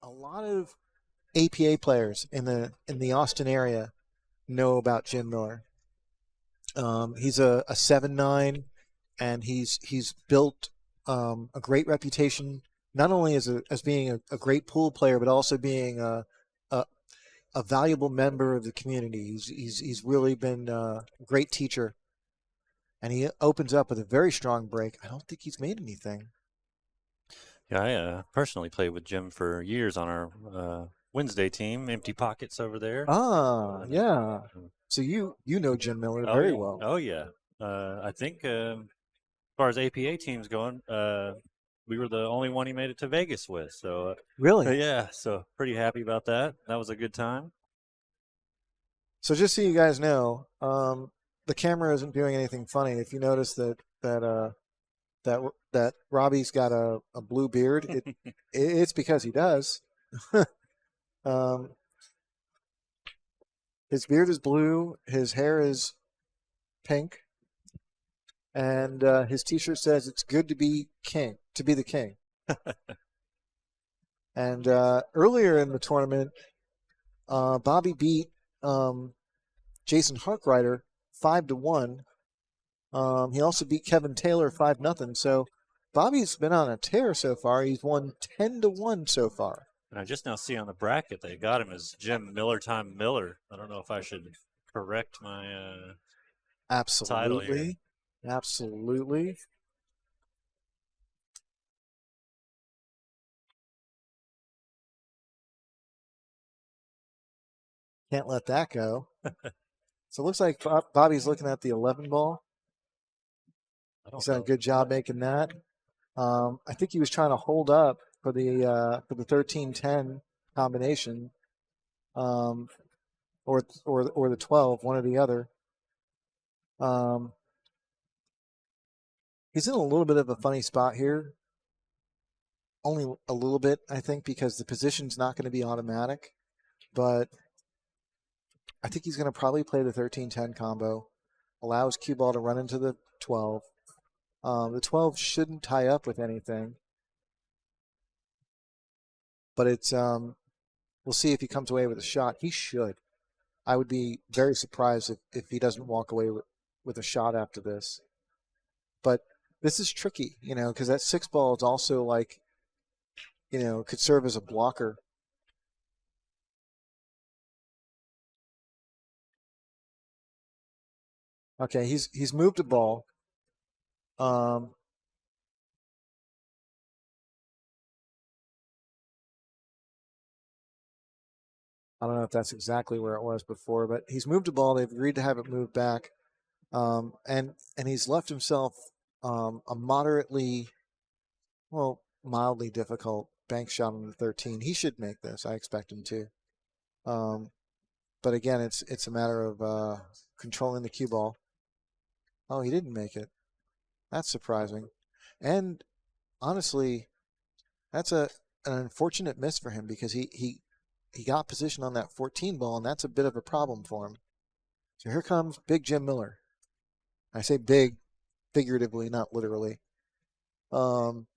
a lot of APA players in the Austin area know about Jim Miller. He's a 7'9", and he's built a great reputation, not only as being a great pool player, but also being a, a valuable member of the community. He's really been a great teacher, and he opens up with a very strong break. I don't think he's made anything. Yeah, I personally played with Jim for years on our Wednesday team, Empty Pockets over there. Ah, Uh, yeah. uh, So you know Jim Miller oh very yeah, well. oh yeah. I think as far as APA teams going, we were the only one he made it to Vegas with. So Really? yeah, so pretty happy about that. That was a good time. So just so you guys know, the camera isn't doing anything funny. If you notice that Robbie's got a blue beard, it's because he does. um, his beard is blue, his hair is pink, and his T-shirt says it's good to be king, to be the king. And earlier in the tournament, Bobby beat um, Jason Harkrider 5-1. He also beat Kevin Taylor 5-0. So Bobby's been on a tear so far. He's won 10-1 so far. And I just now see on the bracket they got him as Jim Miller time Miller. I don't know if I should correct my title here. Absolutely, absolutely. Can't let that go. So it looks like Bobby's looking at the 11 ball. I He's don't done a know. good job making that. I think he was trying to hold up for the 13-10 combination, um, or the 12, one or the other. Um, he's in a little bit of a funny spot here. Only a little bit, I think, because the position's not going to be automatic. But I think he's going to probably play the 13-10 combo, allows cue ball to run into the 12. The 12 shouldn't tie up with anything, but we'll see if he comes away with a shot. He should. I would be very surprised if he doesn't walk away with a shot after this. But this is tricky, because that 6 ball is also like, could serve as a blocker. Okay, he's moved a ball. Um, I don't know if that's exactly where it was before, but he's moved a ball. They've agreed to have it moved back, and he's left himself a mildly difficult bank shot on the 13. He should make this. I expect him to. Um, but again, it's a matter of controlling the cue ball. Oh, he didn't make it. That's surprising, and honestly, that's an unfortunate miss for him because he got position on that 14 ball, and that's a bit of a problem for him. So here comes Big Jim Miller. I say big figuratively, not literally. Um,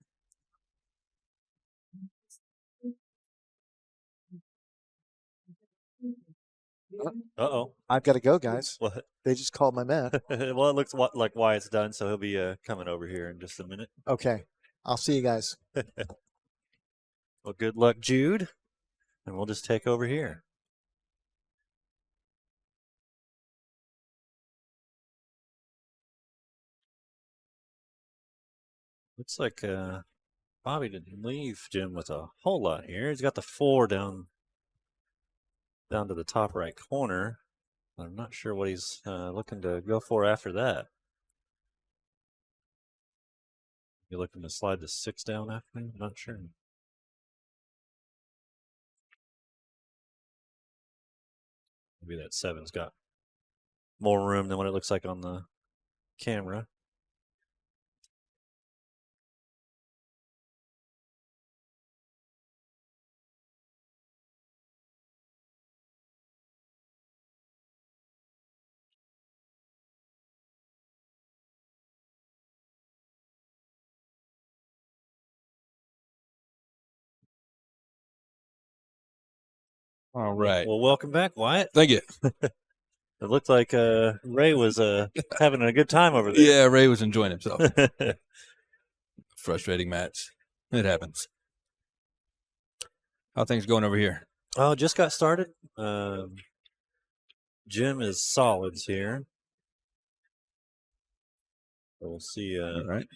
Uh-oh. I've got to go, guys. What? They just called my man. Well, it looks like Wyatt's done, so he'll be coming over here in just a minute. Okay, I'll see you guys. Well, good luck, Jude, and we'll just take over here. Looks like Bobby didn't leave Jim with a whole lot here. He's got the 4 down to the top right corner. I'm not sure what he's looking to go for after that. You looking to slide the 6 down after? I'm not sure. Maybe that 7's got more room than what it looks like on the camera. All right. Well, welcome back, Wyatt. Thank you. It looked like Ray was having a good time over there. Yeah, Ray was enjoying himself. Frustrating match. It happens. How things going over here? Oh, just got started. Jim is solids here. So we'll see. All right.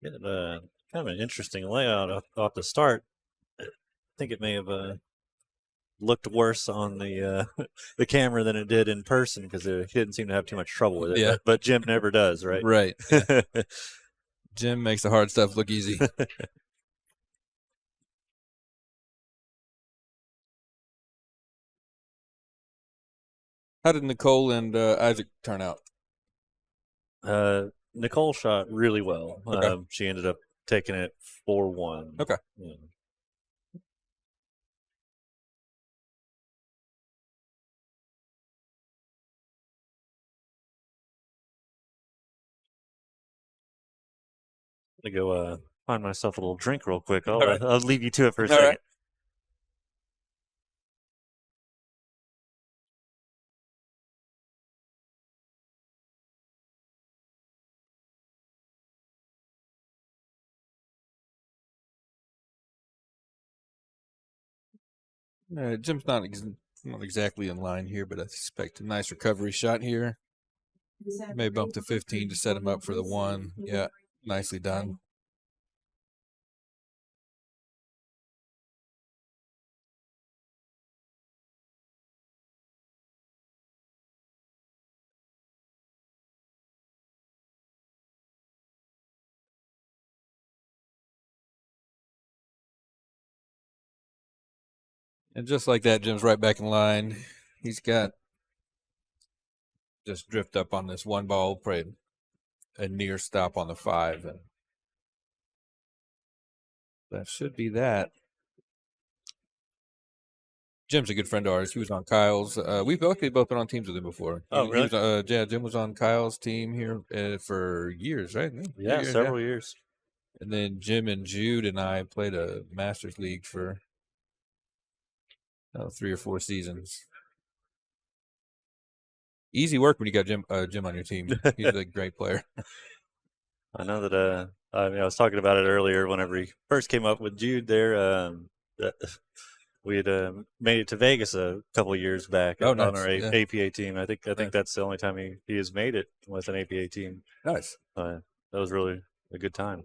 Kind of an interesting layout off the start. I think it may have looked worse on the the camera than it did in person because he didn't seem to have too much trouble with it. Yeah. But Jim never does, right? Right. Yeah. Jim makes the hard stuff look easy. How did Nicole and Isaac turn out? Nicole shot really well. Okay. She ended up taking it 4-1. Okay. Yeah. I'm gonna go find myself a little drink real quick. All right. I'll leave you to it for a All second. right. Jim's not exactly in line here, but I suspect a nice recovery shot here. May bump to 15 to set him up for the 1. Yeah, nicely done. And just like that, Jim's right back in line. He's got just drift up on this 1 ball, probably a near stop on the 5. And that should be that. Jim's a good friend of ours. He was on Kyle's. We've both been on teams with him before. Oh, really? Yeah, Jim was on Kyle's team here for years, right? Yeah, Years, several years. And then Jim and Jude and I played a Masters League for 3 or 4 seasons. Easy work when you got Jim on your team. He's a great player. I know that. I was talking about it earlier whenever he first came up with Jude there. That we had made it to Vegas a couple of years back Oh, on nice. our Yeah. APA team. I think that's the only time he has made it with an APA team. Nice. That was really a good time.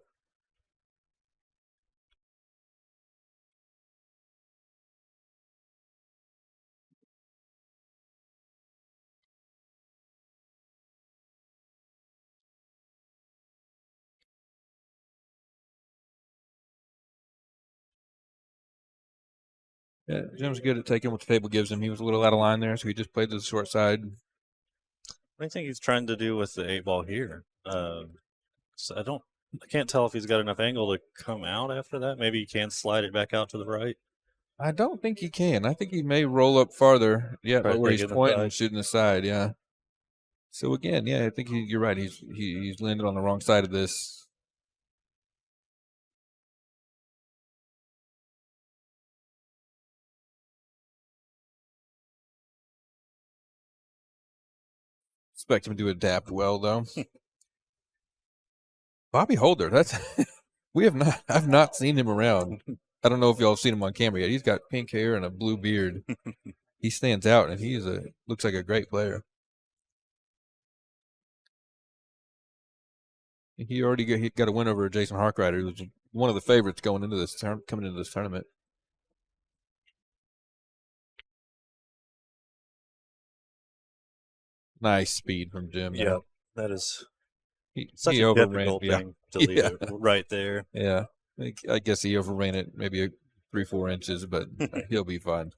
Yeah, Jim's good at taking what the table gives him. He was a little out of line there, so he just played to the short side. What do you think he's trying to do with the 8-ball here? So I can't tell if he's got enough angle to come out after that. Maybe he can slide it back out to the right. I don't think he can. I think he may roll up farther. Yeah, Try to where take he's it pointing inside. and shooting the side. Yeah. So again, yeah, I think you're right. He's landed on the wrong side of this. Expect him to adapt well, though. Bobby Holder, that's I've not seen him around. I don't know if y'all have seen him on camera yet. He's got pink hair and a blue beard. He stands out, and looks like a great player. He already got a win over Jason Harkrider, who's one of the favorites coming into this tournament. Nice speed from Jim. Yeah, that is he such a overran. difficult Yeah, thing to leave it right there. yeah. I guess he overran it maybe 3-4 inches, but he'll be fine.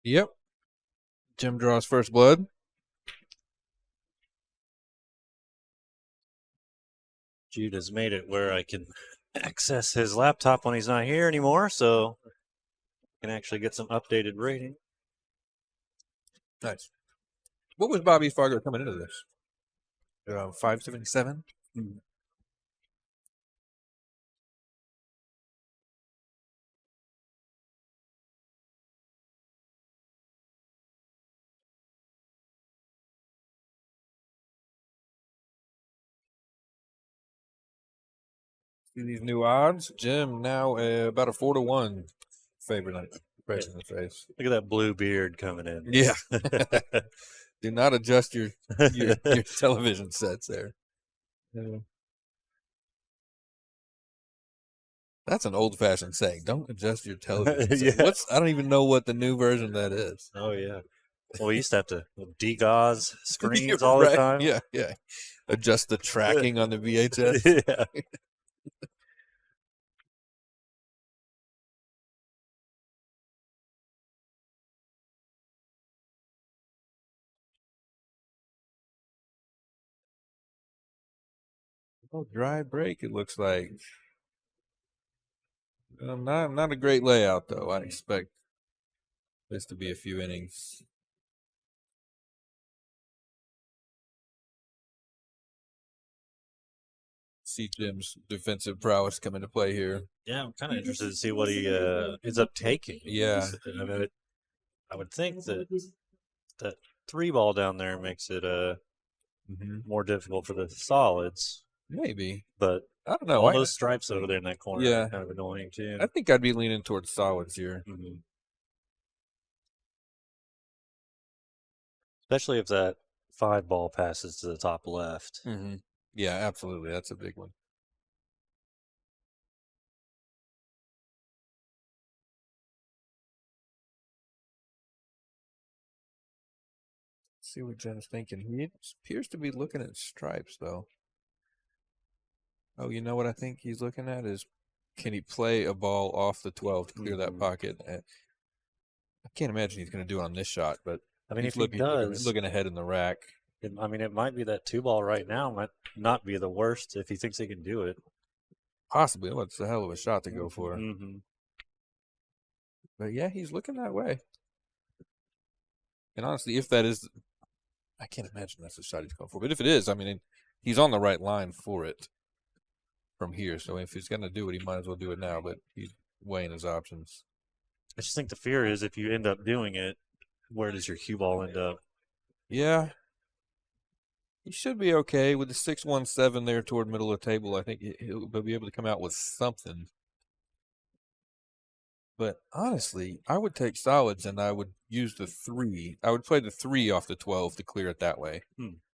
Yep. Jim draws first blood. Jude has made it where I can access his laptop when he's not here anymore, so can actually get some updated rating. Nice. What was Bobby Fargo coming into this? 577. See these new odds. Jim now about a 4-1 favorite. Right in the face. Look at that blue beard coming in. Yeah. Do not adjust your television sets there. Yeah. That's an old-fashioned saying. Don't adjust your television. Yeah. Set. I don't even know what the new version of that is. Oh yeah. Well, we used to have to degauze screens You're all right. the time. Yeah, yeah. Adjust the tracking on the VHS. Yeah. Oh, dry break. It looks like. Not a great layout though. I expect this to be a few innings. See Jim's defensive prowess come into play here. Yeah, I'm kind of interested to see what he ends up taking. Yeah. I mean, I would think that that 3 ball down there makes it more difficult for the solids, Maybe. but I don't know. all those stripes over there in that corner Yeah. are kind of annoying too. I think I'd be leaning towards solids here. Mhm. Especially if that 5 ball passes to the top left. Mm-hmm. Yeah, absolutely. That's a big one. See what Jim's thinking. He appears to be looking at stripes, though. Oh, you know what I think he's looking at is, can he play a ball off the 12 to clear that pocket? I can't imagine he's going to do it on this shot, but I mean, he's if he does, looking ahead in the rack. it might be that 2 ball right now might not be the worst if he thinks he can do it. Possibly. Well, it's a hell of a shot to go for. Mm-hmm. But yeah, he's looking that way. And honestly, if that is, I can't imagine that's the shot he's going for. But if it is, I mean, he's on the right line for it from here. So if he's going to do it, he might as well do it now. But he's weighing his options. I just think the fear is if you end up doing it, where does your cue ball end up? Yeah. He should be okay with the 617 there toward middle of the table. I think he'll be able to come out with something. But honestly, I would take solids and I would use the 3. I would play the 3 off the 12 to clear it that way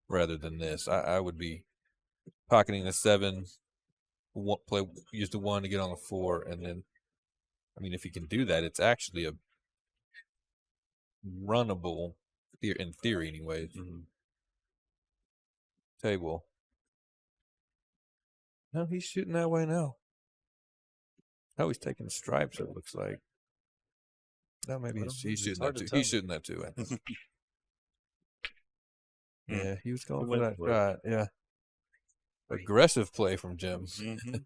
rather than this. I would be pocketing the 7, use the 1 to get on the 4. And then, I mean, if you can do that, it's actually a runnable, in theory anyways, table. No, he's shooting that way now. Oh, he's taking stripes, it looks like. No, maybe he's shooting that too. He's shooting that too. I think. Yeah, he was going for that shot. Yeah. Aggressive play from Jim. Mm-hmm.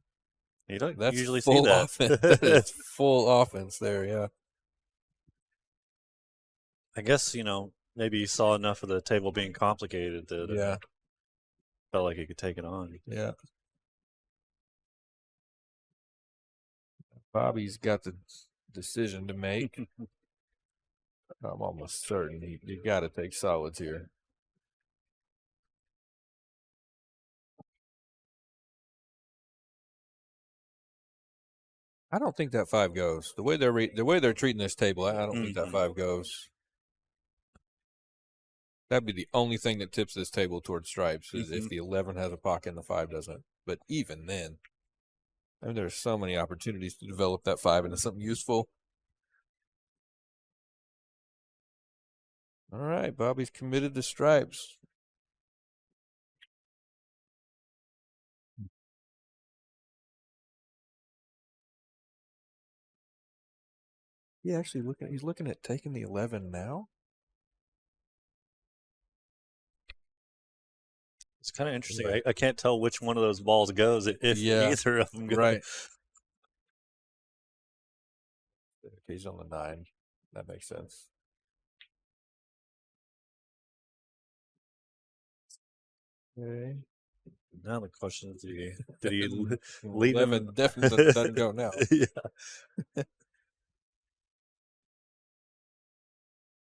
You don't That's usually full see that. offense. That is full offense there, yeah. I guess, maybe you saw enough of the table being complicated that Yeah. felt like you could take it on. Yeah. Bobby's got the decision to make. I'm almost certain you got to take solids here. I don't think that 5 goes. The way they're treating this table, I don't think that 5 goes. That'd be the only thing that tips this table towards stripes is if the 11 has a pocket and the 5 doesn't. But even then, I mean, there's so many opportunities to develop that 5 into something useful. All right, Bobby's committed to stripes. He's looking at taking the 11 now. It's kind of interesting. Right. I can't tell which one of those balls goes if Yeah, either of them go. Right. Okay, he's on the 9. That makes sense. Okay. Now the question is, did he leave 11 him? definitely doesn't go now. Yeah.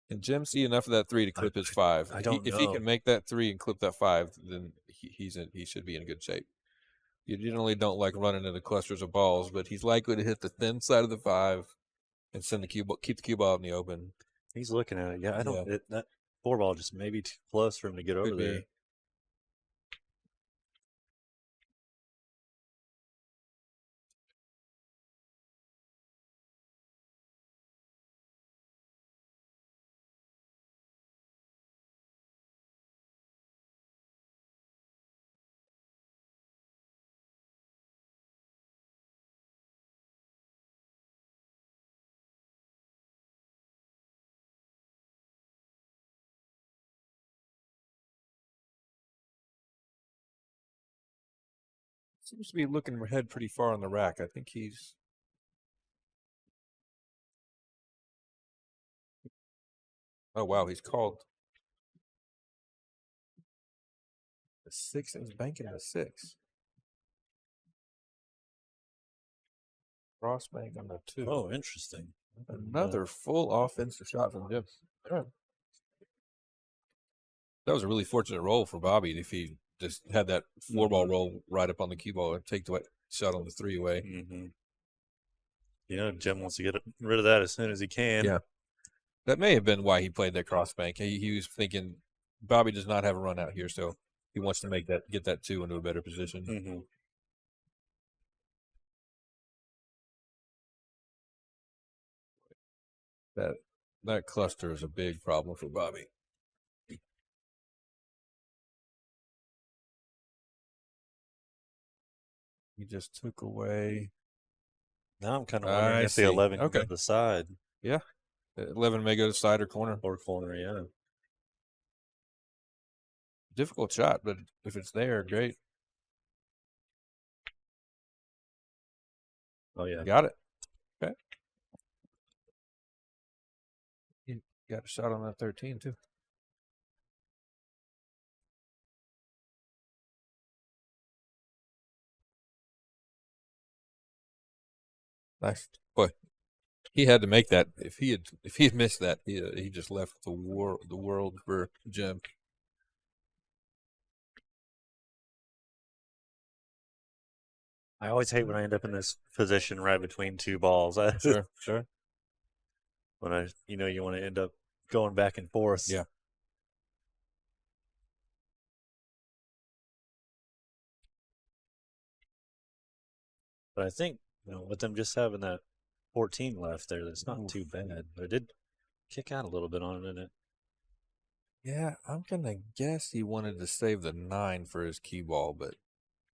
Can Jim see enough of that 3 to clip his 5? I don't If he know. can make that 3 and clip that 5, then he should be in good shape. You generally don't like running into clusters of balls, but he's likely to hit the thin side of the 5 and send the keep the cue ball out in the open. He's looking at it. Yeah, I don't. Yeah. That 4 ball just maybe too close for him to get over Could there. be. Seems to be looking ahead pretty far on the rack. I think he's. Oh wow, he's called the 6 and he's banking the 6. Cross bank on the 2. Oh, interesting. Another full offensive shot from Jim. All right. That was a really fortunate roll for Bobby if he just had that 4 ball roll right up on the cue ball and take the shot on the 3 away. Mm-hmm. Jim wants to get rid of that as soon as he can. Yeah. That may have been why he played that cross bank. He was thinking Bobby does not have a run out here, so he wants to get that 2 into a better position. Mm-hmm. That cluster is a big problem for Bobby. He just took away. Now I'm kind of wondering if the 11 can go to the side. Yeah. 11 may go to side or corner. Or corner, yeah. Difficult shot, but if it's there, great. Oh, yeah. Got it. Okay. He got a shot on that 13, too. Nice. Boy, he had to make that. If he had missed that, he just left the world for Jim. I always hate when I end up in this position right between 2 balls. Sure. When you want to end up going back and forth. Yeah. But I think, with them just having that 14 left there, that's not too bad. But it did kick out a little bit on it, didn't it? Yeah, I'm gonna guess he wanted to save the 9 for his key ball, but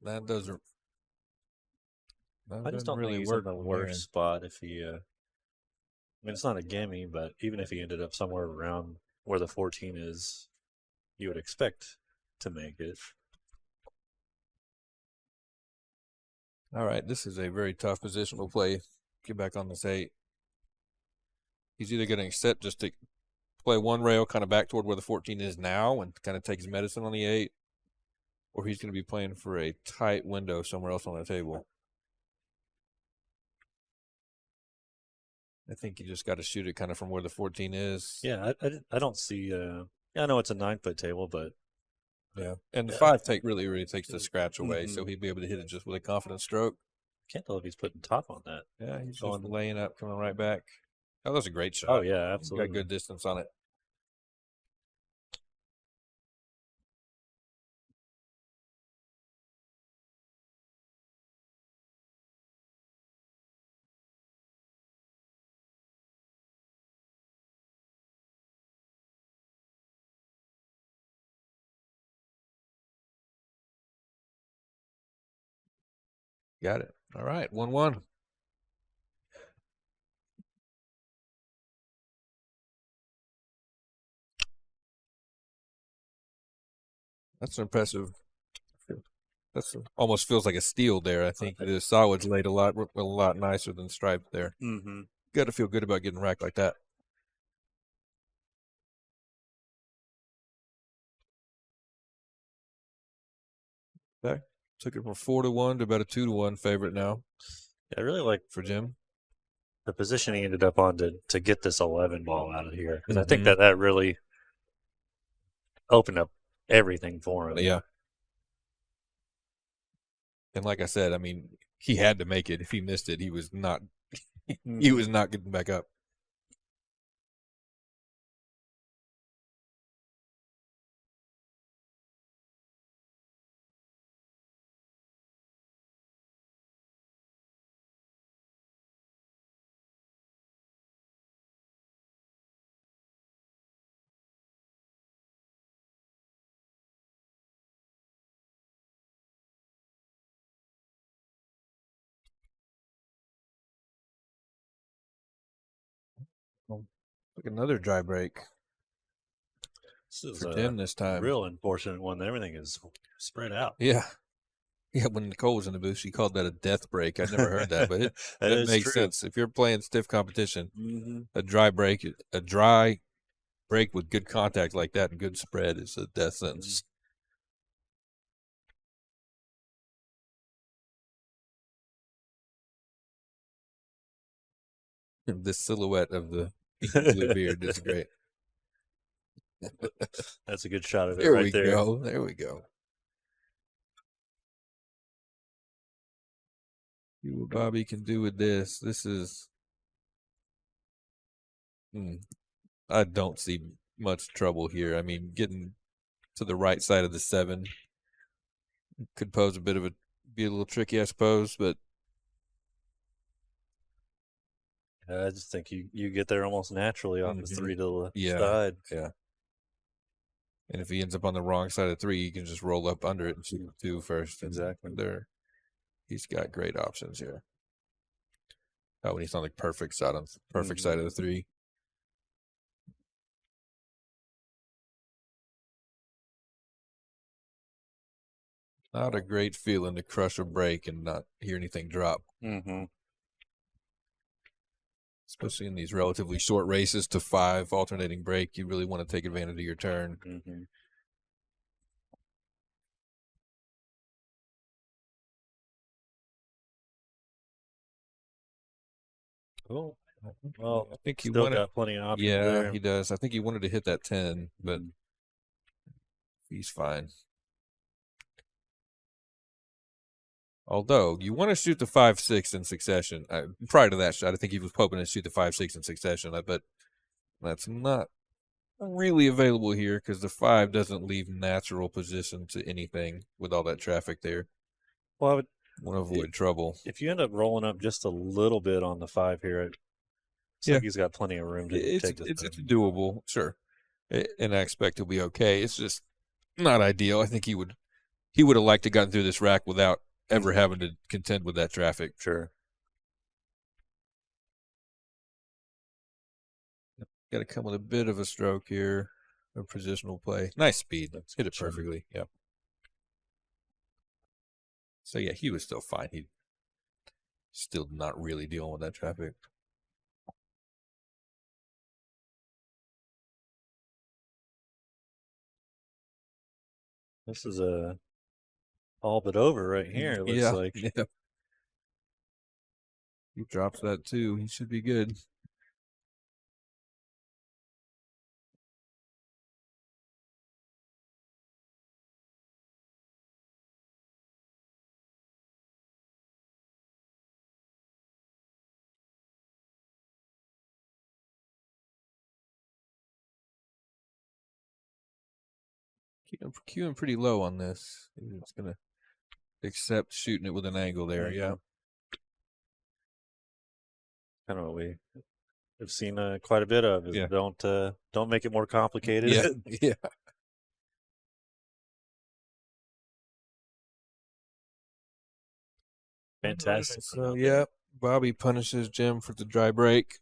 that doesn't. I just don't really think he's work in the worst spot if he. I mean, it's not a gimme, but even if he ended up somewhere around where the 14 is, you would expect to make it. All right, this is a very tough positional play. Get back on this 8. He's either getting set just to play one rail kind of back toward where the 14 is now and kind of take his medicine on the 8, or he's going to be playing for a tight window somewhere else on the table. I think you just got to shoot it kind of from where the 14 is. Yeah, I don't see. I know it's a 9-foot table, but yeah, and the 5 take really takes the scratch away, so he'd be able to hit it just with a confident stroke. Can't tell if he's putting top on that. Yeah, he's just laying up, coming right back. Oh, that was a great shot. Oh yeah, absolutely. Got good distance on it. Got it. All right, 1-1. That's an impressive That's almost feels like a steal there. I think the solids laid a lot nicer than striped there. Mm-hmm. Got to feel good about getting racked like that. Okay. Took it from 4-1 to about a 2-1 favorite now I really like for Jim. the position he ended up on to get this 11 ball out of here, because I think Mhm. that really opened up everything for him. Yeah. And like I said, I mean, he had to make it. If he missed it, he was not getting back up. Like another dry break This is for a Tim this time. real unfortunate one. Everything is spread out. Yeah. Yeah, when Nicole was in the booth, she called that a death break. I'd never heard that, but that is makes true. sense. If you're playing stiff competition, Mm-hmm. a dry break with good contact like that and good spread is a death sentence. This silhouette of the blue beard is great. That's a good shot of it There right we there. go. There we go. See what Bobby can do with this. This is. I don't see much trouble here. I mean, getting to the right side of the 7 could be a little tricky, I suppose, but I just think you get there almost naturally off the 3 to the side. Yeah. And if he ends up on the wrong side of 3, he can just roll up under it and shoot 2 first. Exactly. He's got great options here. Oh, when he's on the perfect side of the 3. Not a great feeling to crush a break and not hear anything drop. Mm-hmm. Especially in these relatively short races to 5 alternating break, you really want to take advantage of your turn. Mm-hmm. Cool. Well, I think he still got plenty of options there. he does. I think he wanted to hit that 10, but he's fine. Although you want to shoot the 5-6 in succession. Prior to that shot, I think he was hoping to shoot the 5-6 in succession. But that's not really available here because the 5 doesn't leave natural position to anything with all that traffic there. Well, I would want to avoid trouble. If you end up rolling up just a little bit on the 5 here, it looks like he's got plenty of room to take this. It's doable, sure. And I expect he'll be okay. It's just not ideal. I think he would have liked to gotten through this rack without ever having to contend with that traffic. Sure. Got to come with a bit of a stroke here. A positional play. Nice speed. Hit it perfectly. Yep. So, yeah, he was still fine. He still not really dealing with that traffic. This is all but over right here, it looks like. Yeah. He drops that too. He should be good. Queuing pretty low on this. It's going to accept shooting it with an angle there. Yeah. Kind of what we have seen quite a bit of. Is don't make it more complicated. Yeah. Yeah. Fantastic. So, yeah, Bobby punishes Jim for the dry break.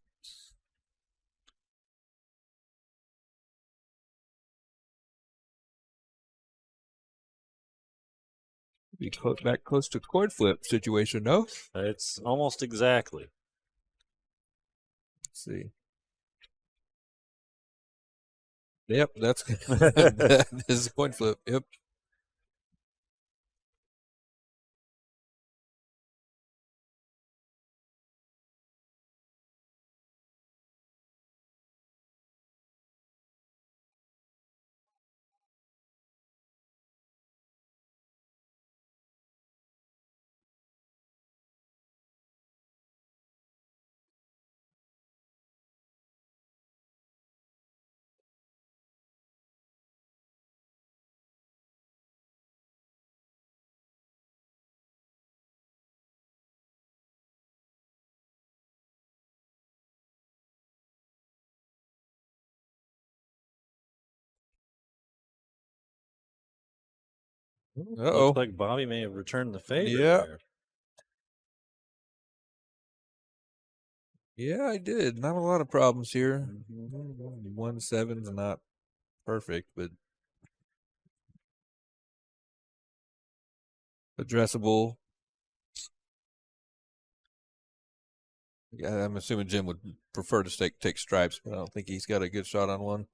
Be back close to coin flip situation, no? It's almost exactly. Let's see. Yep, that's that is a coin flip. Yep. Uh-oh. Looks like Bobby may have returned the favor. Yeah. There. Yeah, I did. Not a lot of problems here. 1-7's not perfect, but addressable. Yeah, I'm assuming Jim would prefer to take stripes, but I don't think he's got a good shot on one.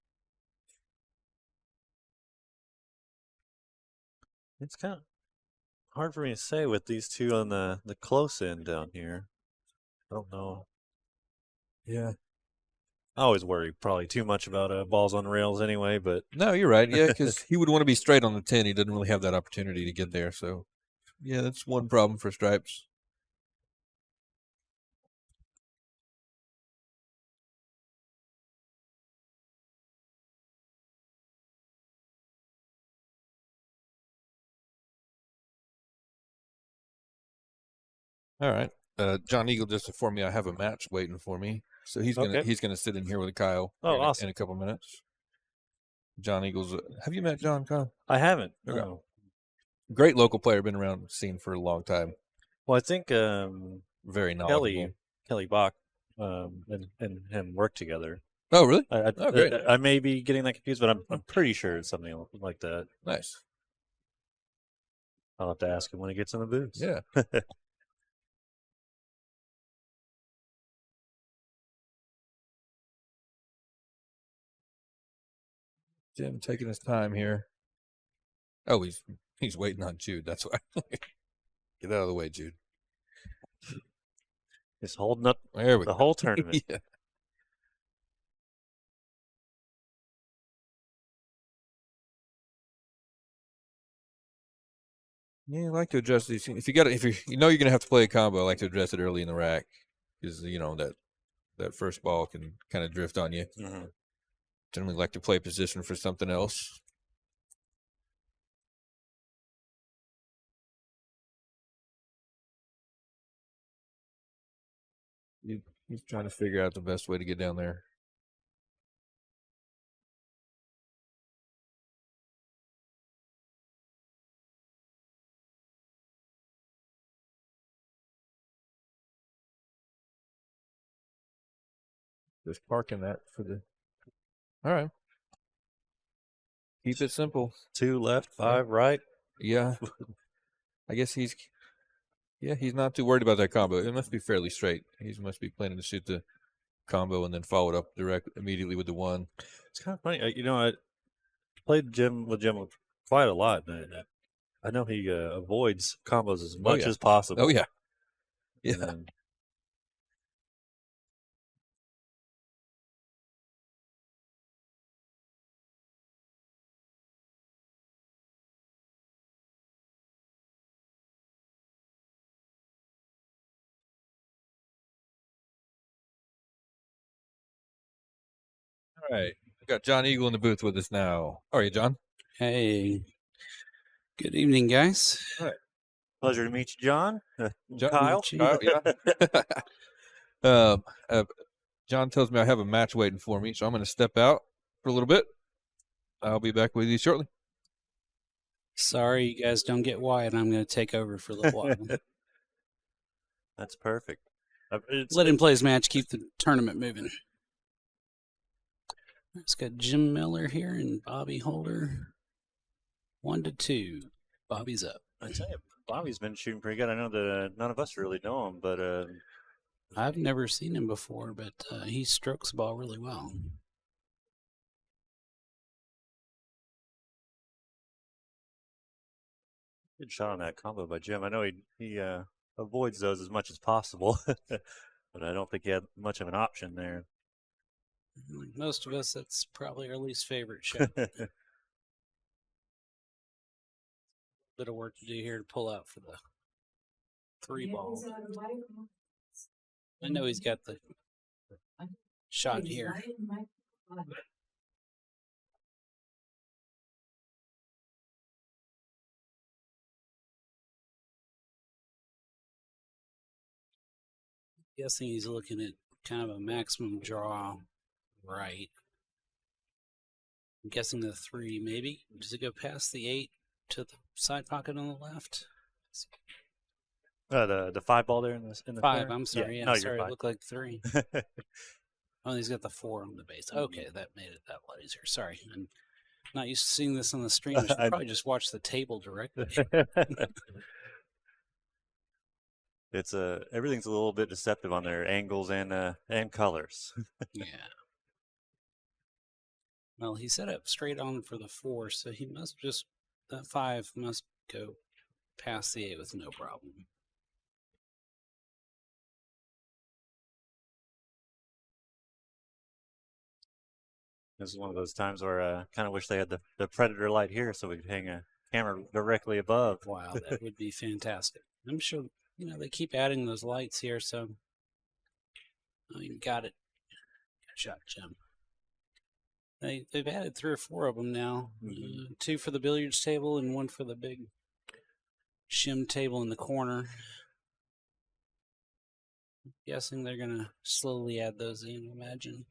It's kind of hard for me to say with these two on the close end down here. I don't know. Yeah. I always worry probably too much about balls on rails anyway, but No, you're right. Yeah, because he would want to be straight on the 10. He doesn't really have that opportunity to get there. So, yeah, that's one problem for stripes. All right. John Eagle just informed me I have a match waiting for me, so he's gonna sit in here with Kyle. Oh, in awesome. In a couple minutes. John Eagles. Have you met John, Kyle? I haven't. Okay. No. Great local player, been around the scene for a long time. Well, I think Very knowledgeable. Kelly Bach and him work together. Oh, really? Oh, great. I may be getting that confused, but I'm pretty sure it's something like that. Nice. I'll have to ask him when he gets in the booth. Yeah. Jim taking his time here. Oh, he's waiting on Jude. That's why. Get out of the way, Jude. He's holding up There we the go. whole tournament. Yeah. Yeah, I like to address these. If you know you're gonna have to play a combo, I like to address it early in the rack because that first ball can kind of drift on you. Mm-hmm. Generally, like to play position for something else. He's trying to figure out the best way to get down there. Just parking that for the. All right. Keep it simple. 2 left, 5 right. Yeah. I guess he's not too worried about that combo. It must be fairly straight. He must be planning to shoot the combo and then follow it up immediately with the 1. It's kind of funny. I played with Jim quite a lot. And I know he avoids combos as much as possible. Oh, yeah. Yeah. And All right. We got John Eagle in the booth with us now. How are you, John? Hey, good evening, guys. All right. pleasure to meet you, John. John Kyle. Yeah. John tells me I have a match waiting for me, so I'm going to step out for a little bit. I'll be back with you shortly. Sorry, you guys don't get Wyatt. I'm going to take over for a little while. That's perfect. Let him play his match, keep the tournament moving. It's got Jim Miller here and Bobby Holder. 1-2. Bobby's up. I tell you, Bobby's been shooting pretty good. I know that none of us really know him, but I've never seen him before, but he strokes the ball really well. good shot on that combo by Jim. I know he avoids those as much as possible, but I don't think he had much of an option there. Like most of us, that's probably our least favorite shot. Bit of work to do here to pull out for the 3 ball. I know he's got the shot here. Guessing he's looking at kind of a maximum draw right. I'm guessing the 3 maybe. Does it go past the 8 to the side pocket on the left? The 5 ball there in the 5, corner? I'm sorry. Yeah, no, sorry, you're it looked like 3. Oh, he's got the 4 on the base. Okay, that made it that lot easier. Sorry. I'm not used to seeing this on the stream. I should probably just watch the table directly. It's everything's a little bit deceptive on their angles and colors. Yeah. Well, he set up straight on for the 4, so he must just, that 5 must go past the 8 with no problem. This is one of those times where I kind of wish they had the predator light here so we could hang a camera directly above. Wow, that would be fantastic. I'm sure, they keep adding those lights here, so. Oh, you got it. Good shot, Jim. They've added 3 or 4 of them now. 2 for the billiards table and 1 for the big shim table in the corner. I'm guessing they're going to slowly add those in, I imagine.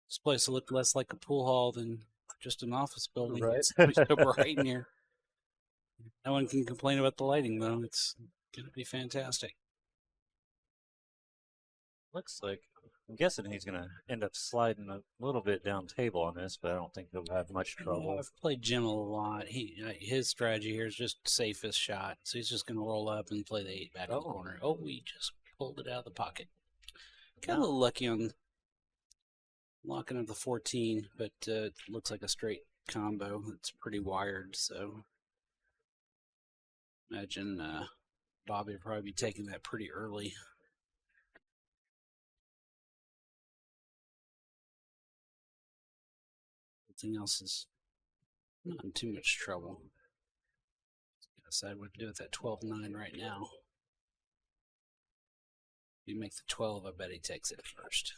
This place will look less like a pool hall than just an office building. Right. It's gonna be so bright in here. No one can complain about the lighting, though. It's going to be fantastic. Looks like, I'm guessing he's going to end up sliding a little bit down table on this, but I don't think he'll have much trouble. I've played Jim a lot. His strategy here is just safest shot. So he's just going to roll up and play the 8 back in the corner. Oh, we just pulled it out of the pocket. Got a little lucky on locking up the 14, but it looks like a straight combo. It's pretty wired, so imagine Bobby will probably be taking that pretty early. Everything else is not in too much trouble. Decide what to do with that 12-9 right now. If you make the 12, I bet he takes it first.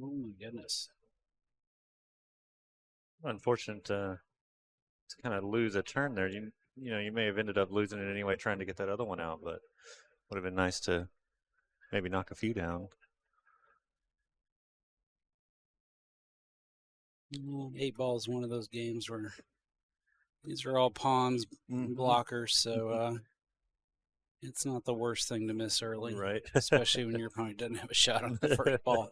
Oh my goodness. Unfortunate to kind of lose a turn there. You may have ended up losing it anyway trying to get that other one out, but would have been nice to maybe knock a few down. 8 ball is one of those games where these are all pawns, blockers, so it's not the worst thing to miss early. Right. Especially when your opponent doesn't have a shot on the first ball.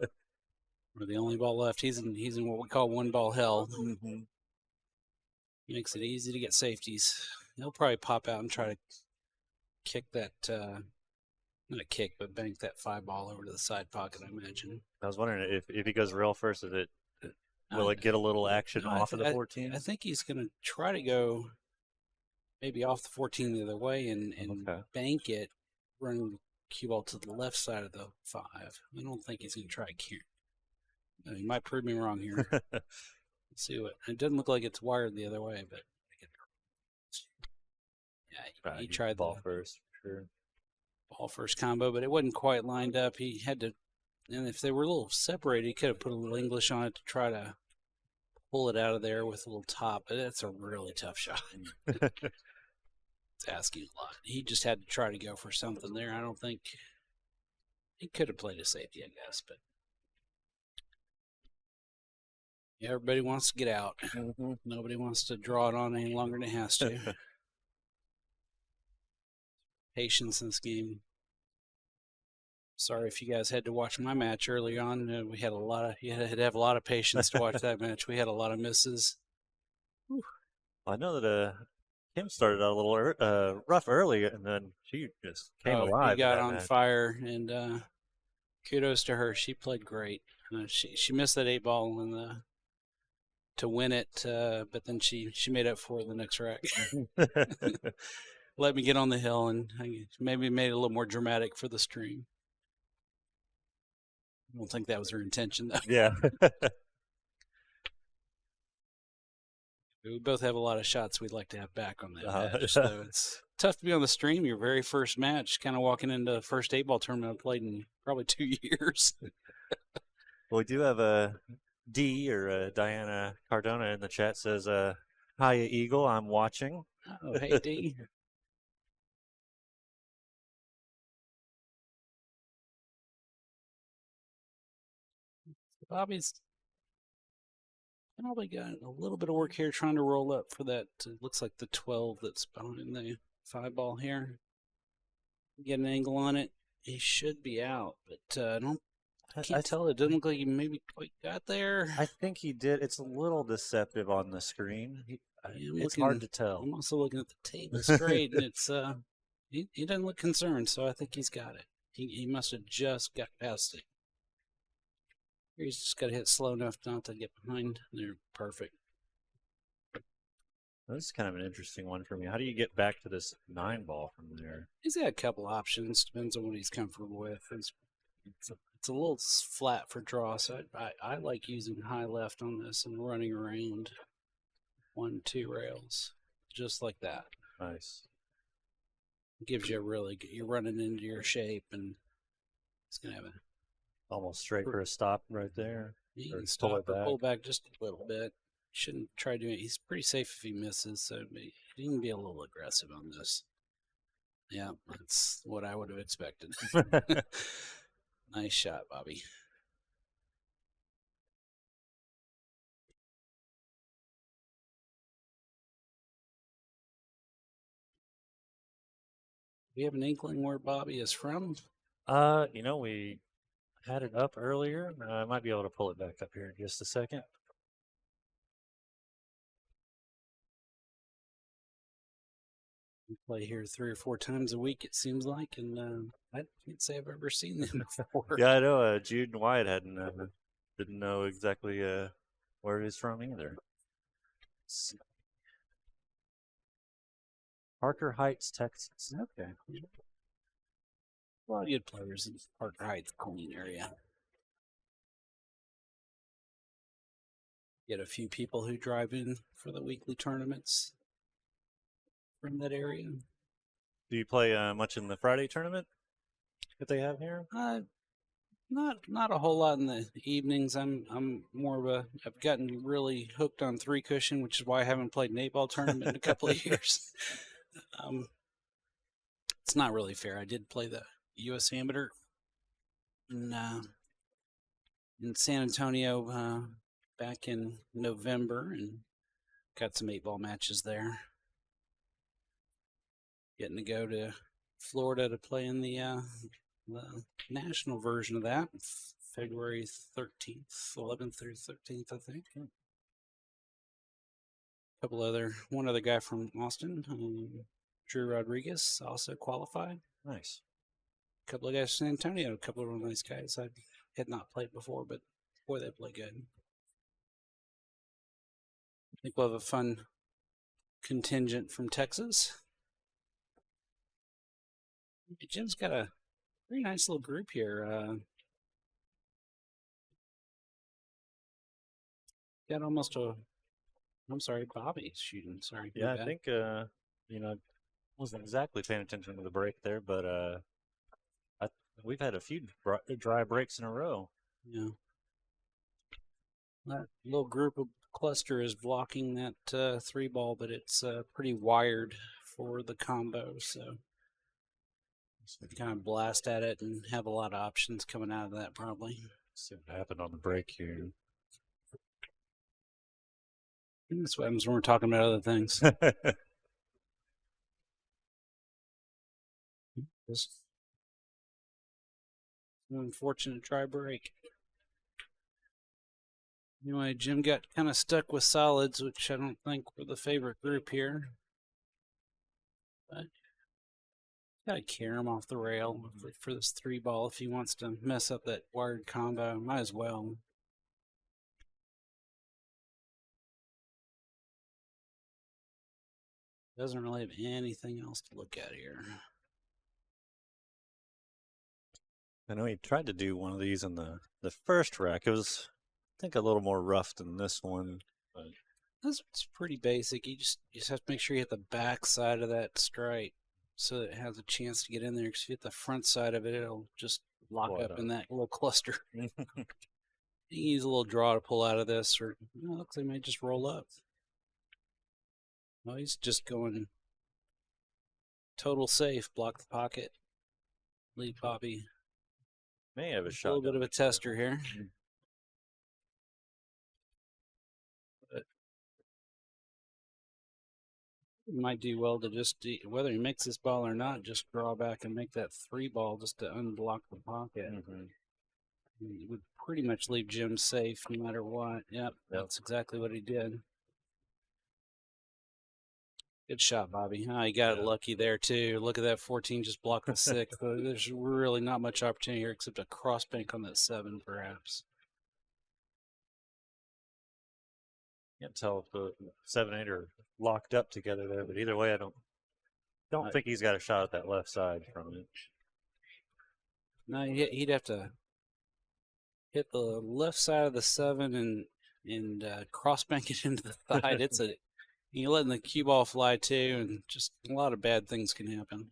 Or the only ball left. He's in what we call 1-ball hell. Makes it easy to get safeties. He'll probably pop out and try to kick that, not a kick, but bank that 5 ball over to the side pocket, I imagine. I was wondering if he goes rail first, will it get a little action off of the 14? I think he's going to try to go maybe off the 14 the other way and bank it, running the cue ball to the left side of the 5. I don't think he's going to try to carry. He might prove me wrong here. Let's see what. It doesn't look like it's wired the other way, but yeah, he tried ball the first. Sure. ball first combo, but it wasn't quite lined up. He had to, and if they were a little separated, he could have put a little English on it to try to pull it out of there with a little top. But that's a really tough shot. It's asking a lot. He just had to try to go for something there. I don't think he could have played a safety, I guess, but. Yeah, everybody wants to get out. Nobody wants to draw it on any longer than it has to. Patience in this game. Sorry if you guys had to watch my match early on. We had you had to have a lot of patience to watch that match. We had a lot of misses. I know that Kim started out a little rough early, and then she just came alive. He got in that on match. fire, and kudos to her. She played great. She missed that 8-ball to win it, but then she made up for it in the next rack. Let me get on the hill and maybe made it a little more dramatic for the stream. I don't think that was her intention, though. Yeah. We both have a lot of shots we'd like to have back on that match. Yeah. So it's tough to be on the stream. Your very first match, kind of walking into the first 8-ball tournament I've played in probably 2 years. Well, we do have a D or Diana Cardona in the chat says, "Hiya Eagle, I'm watching." Oh, hey, D. Bobby's probably got a little bit of work here trying to roll up for that. Looks like the 12 that's behind the 5-ball here. Get an angle on it. He should be out, but I can't tell. It doesn't look like he maybe quite got there. I think he did. It's a little deceptive on the screen. It's hard to tell. I'm also looking at the table straight, and it's he doesn't look concerned, so I think he's got it. He must have just got past it. He's just got to hit slow enough not to get behind. They're perfect. This is kind of an interesting one for me. How do you get back to this 9-ball from there? He's got a couple options. Depends on what he's comfortable with. It's a little flat for draw, so I like using high left on this and running around 1, 2 rails, just like that. Nice. It gives you you're running into your shape, and it's gonna have a Almost straight for a stop right there. you Or can pull stop it or back. pull back just a little bit. Shouldn't try doing it. He's pretty safe if he misses, so he can be a little aggressive on this. Yeah, that's what I would have expected. Nice shot, Bobby. Do you have an inkling where Bobby is from? We had it up earlier. I might be able to pull it back up here in just a second. We play here 3 or 4 times a week, it seems like, and I can't say I've ever seen them before. Yeah, I know. Jude and Wyatt didn't know exactly where he's from either. Let's see. Parker Heights, Texas. Okay. A lot of good players in Parker Heights, Colleen area. Get a few people who drive in for the weekly tournaments from that area. Do you play much in the Friday tournament that they have here? Not a whole lot in the evenings. I'm more of I've gotten really hooked on 3 cushion, which is why I haven't played an 8-ball tournament in a couple of years. It's not really fair. I did play the U.S. Amateur in San Antonio back in November and got some 8-ball matches there. Getting to go to Florida to play in the national version of that, February 13th, 11th through 13th, I think. One other guy from Austin, Drew Rodriguez, also qualified. Nice. A couple of guys from San Antonio, a couple of nice guys I had not played before, but boy, they play good. I think we'll have a fun contingent from Texas. Jim's got a very nice little group here. Got almost Bobby's shooting. Sorry. Yeah, I think wasn't exactly paying attention to the break there, but we've had a few dry breaks in a row. Yeah. That little group of cluster is blocking that 3-ball, but it's pretty wired for the combo, so kind of blast at it and have a lot of options coming out of that probably. See what happened on the break here. That's what happens when we're talking about other things. Unfortunate try break. Anyway, Jim got kind of stuck with solids, which I don't think were the favorite group here. But gotta carry him off the rail for this 3-ball if he wants to mess up that wired combo. Might as well. Doesn't really have anything else to look at here. I know he tried to do one of these in the first rack. It was, I think, a little more rough than this one. But This one's pretty basic. You just have to make sure you hit the back side of that stripe so that it has a chance to get in there. Because if you hit the front side of it, it'll just lock Blow it up in up. that little cluster. You can use a little draw to pull out of this, or looks like it might just roll up. Well, he's just going total safe. Block the pocket. Lead Bobby. May have a A shot. little bit of a tester here. But he might do well to just, whether he makes this ball or not, just draw back and make that 3-ball just to unblock the pocket. It would pretty much leave Jim safe no matter what. Yep, that's exactly what he did. Good shot, Bobby. Oh, he got it lucky there, too. Look at that 14 just blocked the 6. There's really not much opportunity here except a cross bank on that 7, perhaps. Can't tell if the 7-8 are locked up together there, but either way, I don't think he's got a shot at that left side from it. No, he'd have to hit the left side of the 7 and cross bank it into the side. You're letting the cue ball fly too, and just a lot of bad things can happen.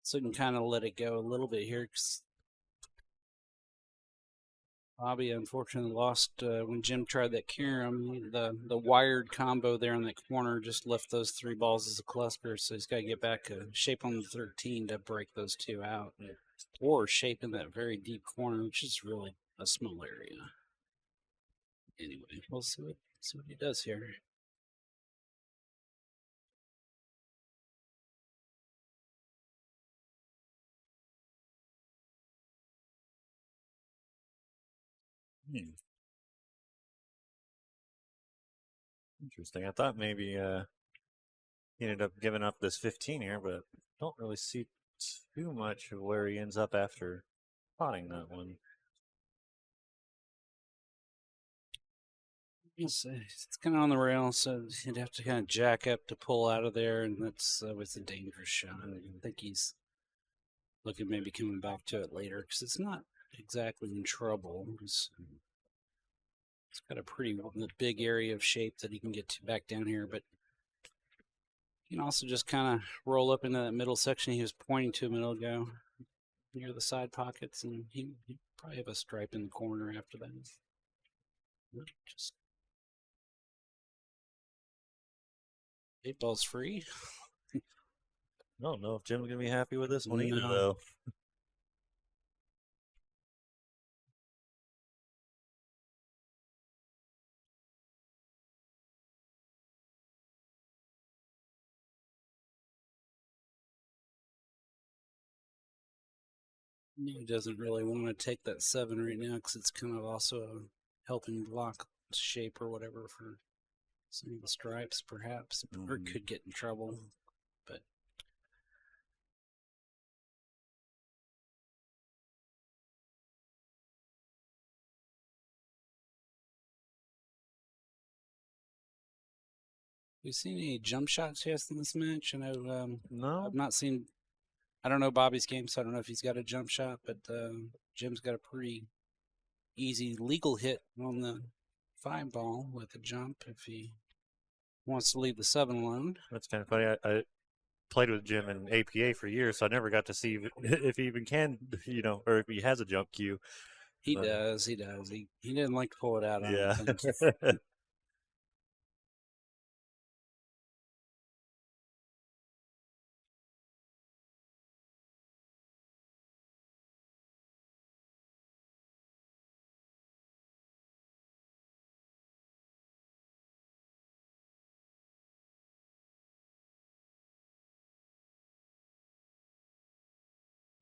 So you can kind of let it go a little bit here. 'Cause Bobby unfortunately lost when Jim tried that carom. The wired combo there in that corner just left those 3 balls as a cluster, so he's got to get back to shape on the 13 to break those 2 out. Or shape in that very deep corner, which is really a small area. Anyway, we'll see what he does here. Interesting. I thought maybe he ended up giving up this 15 here, but don't really see too much of where he ends up after potting that one. It's kind of on the rail, so you'd have to kind of jack up to pull out of there, and that's always a dangerous shot. I think he's looking maybe coming back to it later because it's not exactly in trouble. It's got a pretty big area of shape that he can get to back down here, but you can also just kind of roll up into that middle section he was pointing to a minute ago, near the side pockets, and he'd probably have a stripe in the corner after that. Just 8 balls free. I don't know if Jim's gonna be happy with this one either, No. though. He doesn't really want to take that 7 right now because it's kind of also a helping block shape or whatever for some of the stripes, perhaps, or could get in trouble. But you seen any jump shots yet in this match? I know No. I've not seen. I don't know Bobby's game, so I don't know if he's got a jump shot, but Jim's got a pretty easy legal hit on the 5-ball with a jump if he wants to leave the 7 alone. That's kind of funny. I played with Jim in APA for years, so I never got to see if he even can, or if he has a jump cue. He does. He didn't like to pull it out. I don't think. Yeah.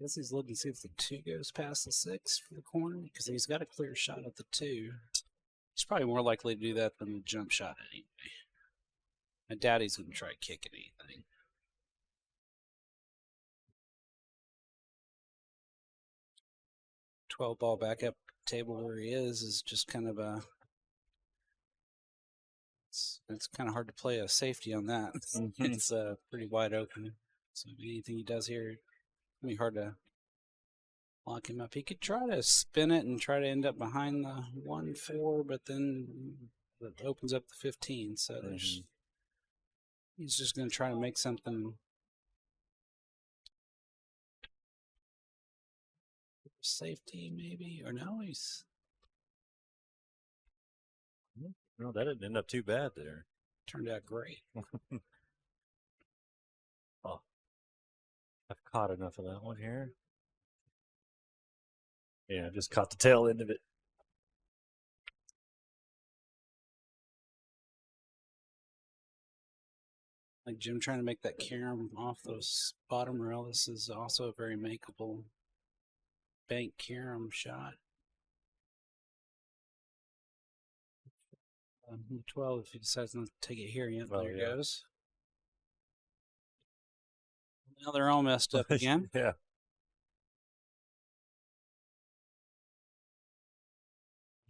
Guess he's looking to see if the 2 goes past the 6 for the corner because he's got a clear shot at the 2. He's probably more likely to do that than the jump shot anyway. I doubt he's going to try kicking anything. "12 ball back up table where he is just kind of a. It's kind of hard to play a safety on that. It's pretty wide open. So anything he does here, it's gonna be hard to lock him up. He could try to spin it and try to end up behind the 1-4, but then it opens up the 15. So he's just going to try to make something. Safety maybe, or no? He's No, that didn't end up too bad there. turned out great. Oh, I've caught enough of that one here. Yeah, just caught the tail end of it. Like Jim trying to make that carom off those bottom rail. This is also a very makeable bank carom shot. 12, if he decides not to take it here, Oh, there it yeah. goes. Now they're all messed up again. Yeah.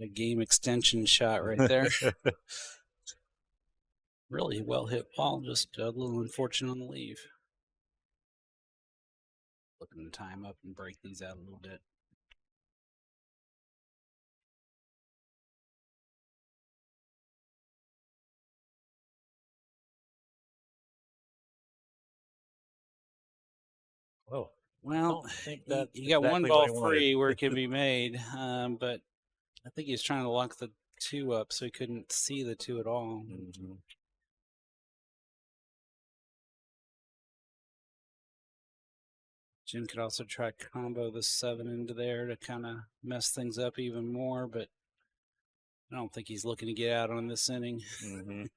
A game extension shot right there. Really well hit ball, just a little unfortunate on the leave. Looking to time up and break these out a little bit. Oh, Well, don't think that's you got one exactly ball what he wanted. free where it can be made, but I think he was trying to lock the 2 up so he couldn't see the 2 at all. Mhm. Jim could also try to combo the 7 into there to kind of mess things up even more, but I don't think he's looking to get out on this inning. Mhm.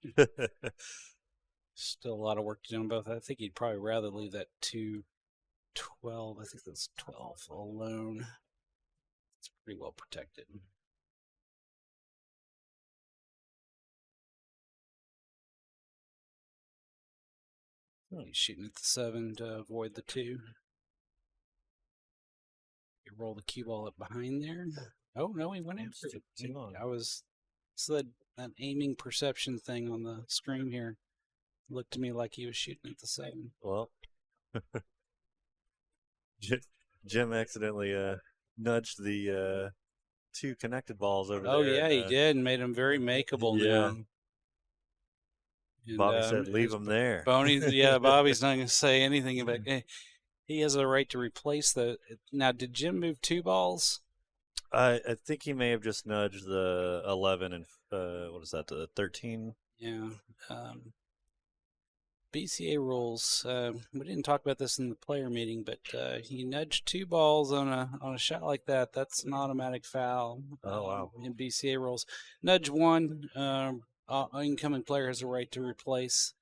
Still a lot of work to do on both. I think he'd probably rather leave that 2-12. I think that's 12 alone. It's pretty well protected. He's shooting at the 7 to avoid the 2. You roll the cue ball up behind there. Oh no, he went after it. Too long. So that aiming perception thing on the screen here looked to me like he was shooting at the 7. Well, Jim accidentally nudged the 2 connected balls over there. Oh yeah, he did, and made them very makeable now. And, Bobby said, "Leave as him there." Bobby's not going to say anything about it. He has the right to replace the. Now, did Jim move 2 balls? I think he may have just nudged the 11 and what is that, the 13? Yeah. BCA rules. We didn't talk about this in the player meeting, but you nudge 2 balls on a shot like that. That's an automatic foul. Oh wow! In BCA rules, nudge 1. Incoming player has a right to replace,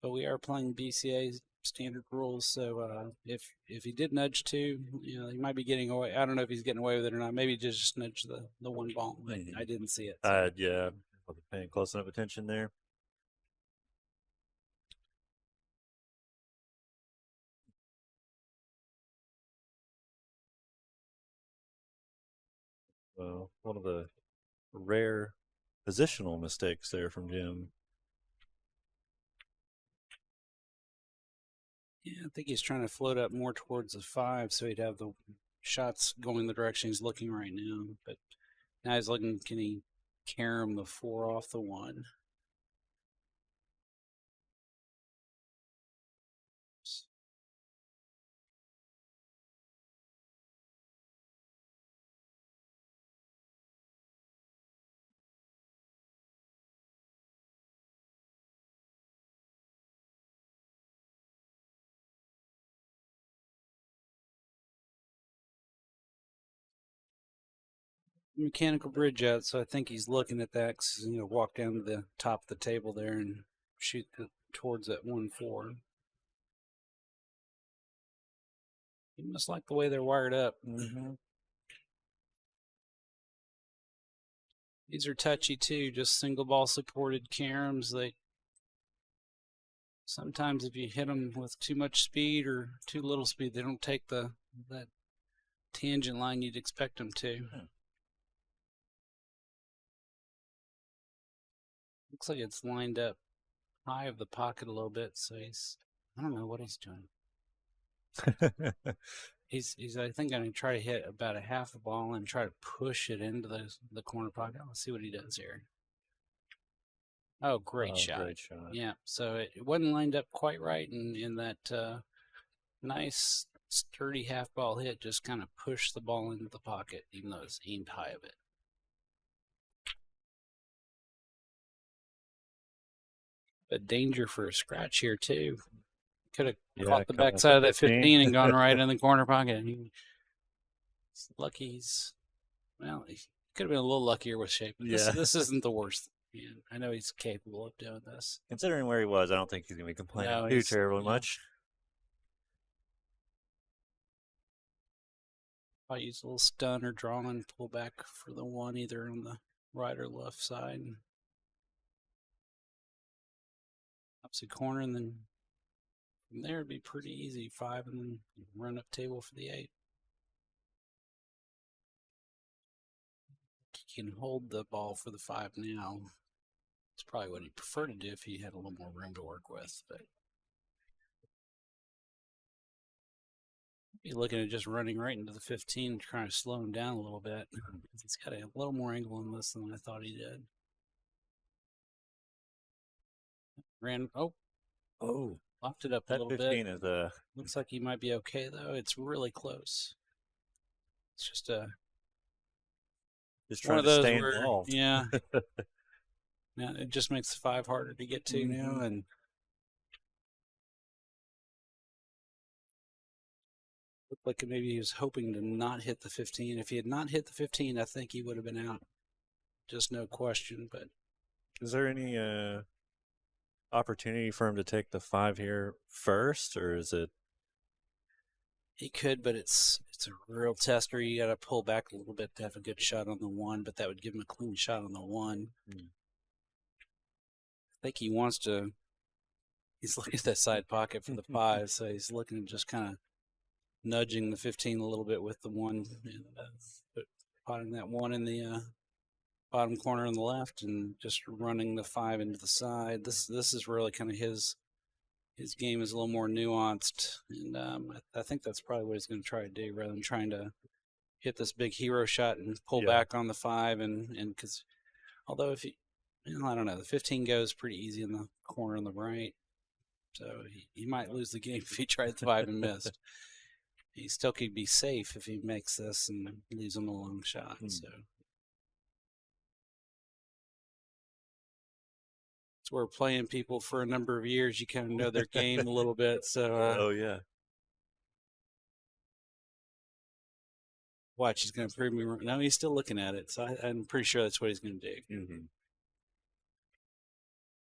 but we are playing BCA standard rules. So if he did nudge 2, he might be getting away. I don't know if he's getting away with it or not. Maybe just nudge the 1 ball. But I didn't see it. So. Yeah, wasn't paying close enough attention there. Well, one of the rare positional mistakes there from Jim. Yeah, I think he's trying to float up more towards the 5 so he'd have the shots going the direction he's looking right now. But now he's looking, can he carom the 4 off the 1? Mechanical bridge out, so I think he's looking at that because walk down to the top of the table there and shoot towards that 1-4. You must like the way they're wired up. These are touchy too, just single ball supported caroms. They sometimes, if you hit them with too much speed or too little speed, they don't take that tangent line you'd expect them to. Looks like it's lined up high of the pocket a little bit, so I don't know what he's doing. He's I think going to try to hit about a half a ball and try to push it into the corner pocket. Let's see what he does here. Oh, great shot. Great shot. Yeah, so it wasn't lined up quite right, and in that nice sturdy half ball hit just kind of pushed the ball into the pocket, even though it's aimed high of it. But danger for a scratch here too. Could have caught the backside of that 15 and gone right in the corner pocket. He's lucky well, he could have been a little luckier with shape. But this isn't the worst. Yeah, I know he's capable of doing this. Considering where he was, I don't think he's going to be complaining too terribly much. I use a little stun or draw and pull back for the one, either on the right or left side. Opposite corner, and then from there it'd be pretty easy. 5, and then run up table for the 8. He can hold the ball for the 5 now. It's probably what he'd prefer to do if he had a little more room to work with. But be looking at just running right into the 15, trying to slow him down a little bit. He's got a little more angle in this than I thought he did. Locked it up a little bit. 15 is Looks like he might be okay though. It's really close. It's just trying to stay involved. Yeah. Yeah, it just makes the 5 harder to get to now, and looked like maybe he was hoping to not hit the 15. If he had not hit the 15, I think he would have been out. Just no question. But is there any opportunity for him to take the 5 here first, or is it? He could, but it's a real tester. You got to pull back a little bit to have a good shot on the 1, but that would give him a clean shot on the 1. I think he wants to. He's looking at that side pocket for the 5, so he's looking at just kind of nudging the 15 a little bit with the 1, and potting that 1 in the bottom corner on the left, and just running the 5 into the side. This is really kind of his game is a little more nuanced, and I think that's probably what he's going to try to do, rather than trying to hit this big hero shot and pull back on the 5, and because although if he, I don't know, the 15 goes pretty easy in the corner on the right, so he might lose the game if he tried the 5 and missed. He still could be safe if he makes this and leaves him a long shot. So we're playing people for a number of years. You kind of know their game a little bit. So watch, he's going to prove me wrong. No, he's still looking at it, so I'm pretty sure that's what he's going to do.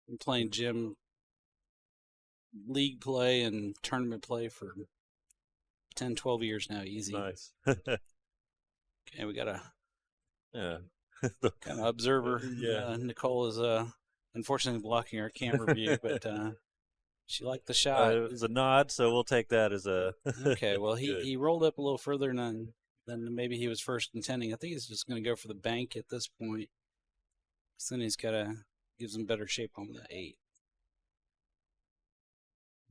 I'm playing Jim league play and tournament play for 10, 12 years now, easy. Nice. Okay, we got a kind of observer. Nicole is unfortunately blocking our camera view, but she liked the shot. It was a nod, so we'll take that as a. Okay, well, he rolled up a little further than maybe he was first intending. I think he's just going to go for the bank at this point. So then he's got to give some better shape on the 8.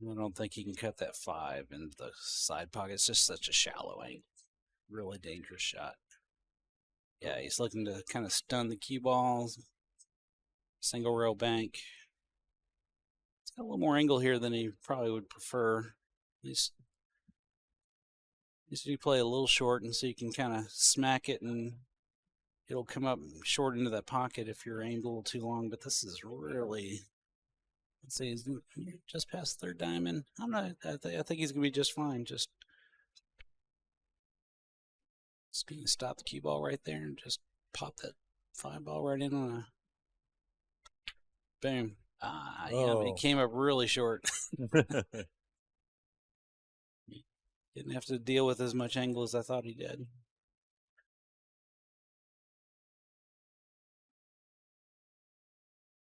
I don't think he can cut that 5 into the side pocket. It's just such a shallow angle. Really dangerous shot. Yeah, he's looking to kind of stun the cue balls. Single rail bank. It's got a little more angle here than he probably would prefer. Needs to play a little short, and so you can kind of smack it, and it'll come up short into that pocket if you're aimed a little too long. But this is really, let's see, he's just past third diamond. I don't know. I think he's gonna be just fine. Just gonna stop the cue ball right there and just pop that 5 ball right in on a. Boom. Yeah, but he came up really short. Didn't have to deal with as much angle as I thought he did.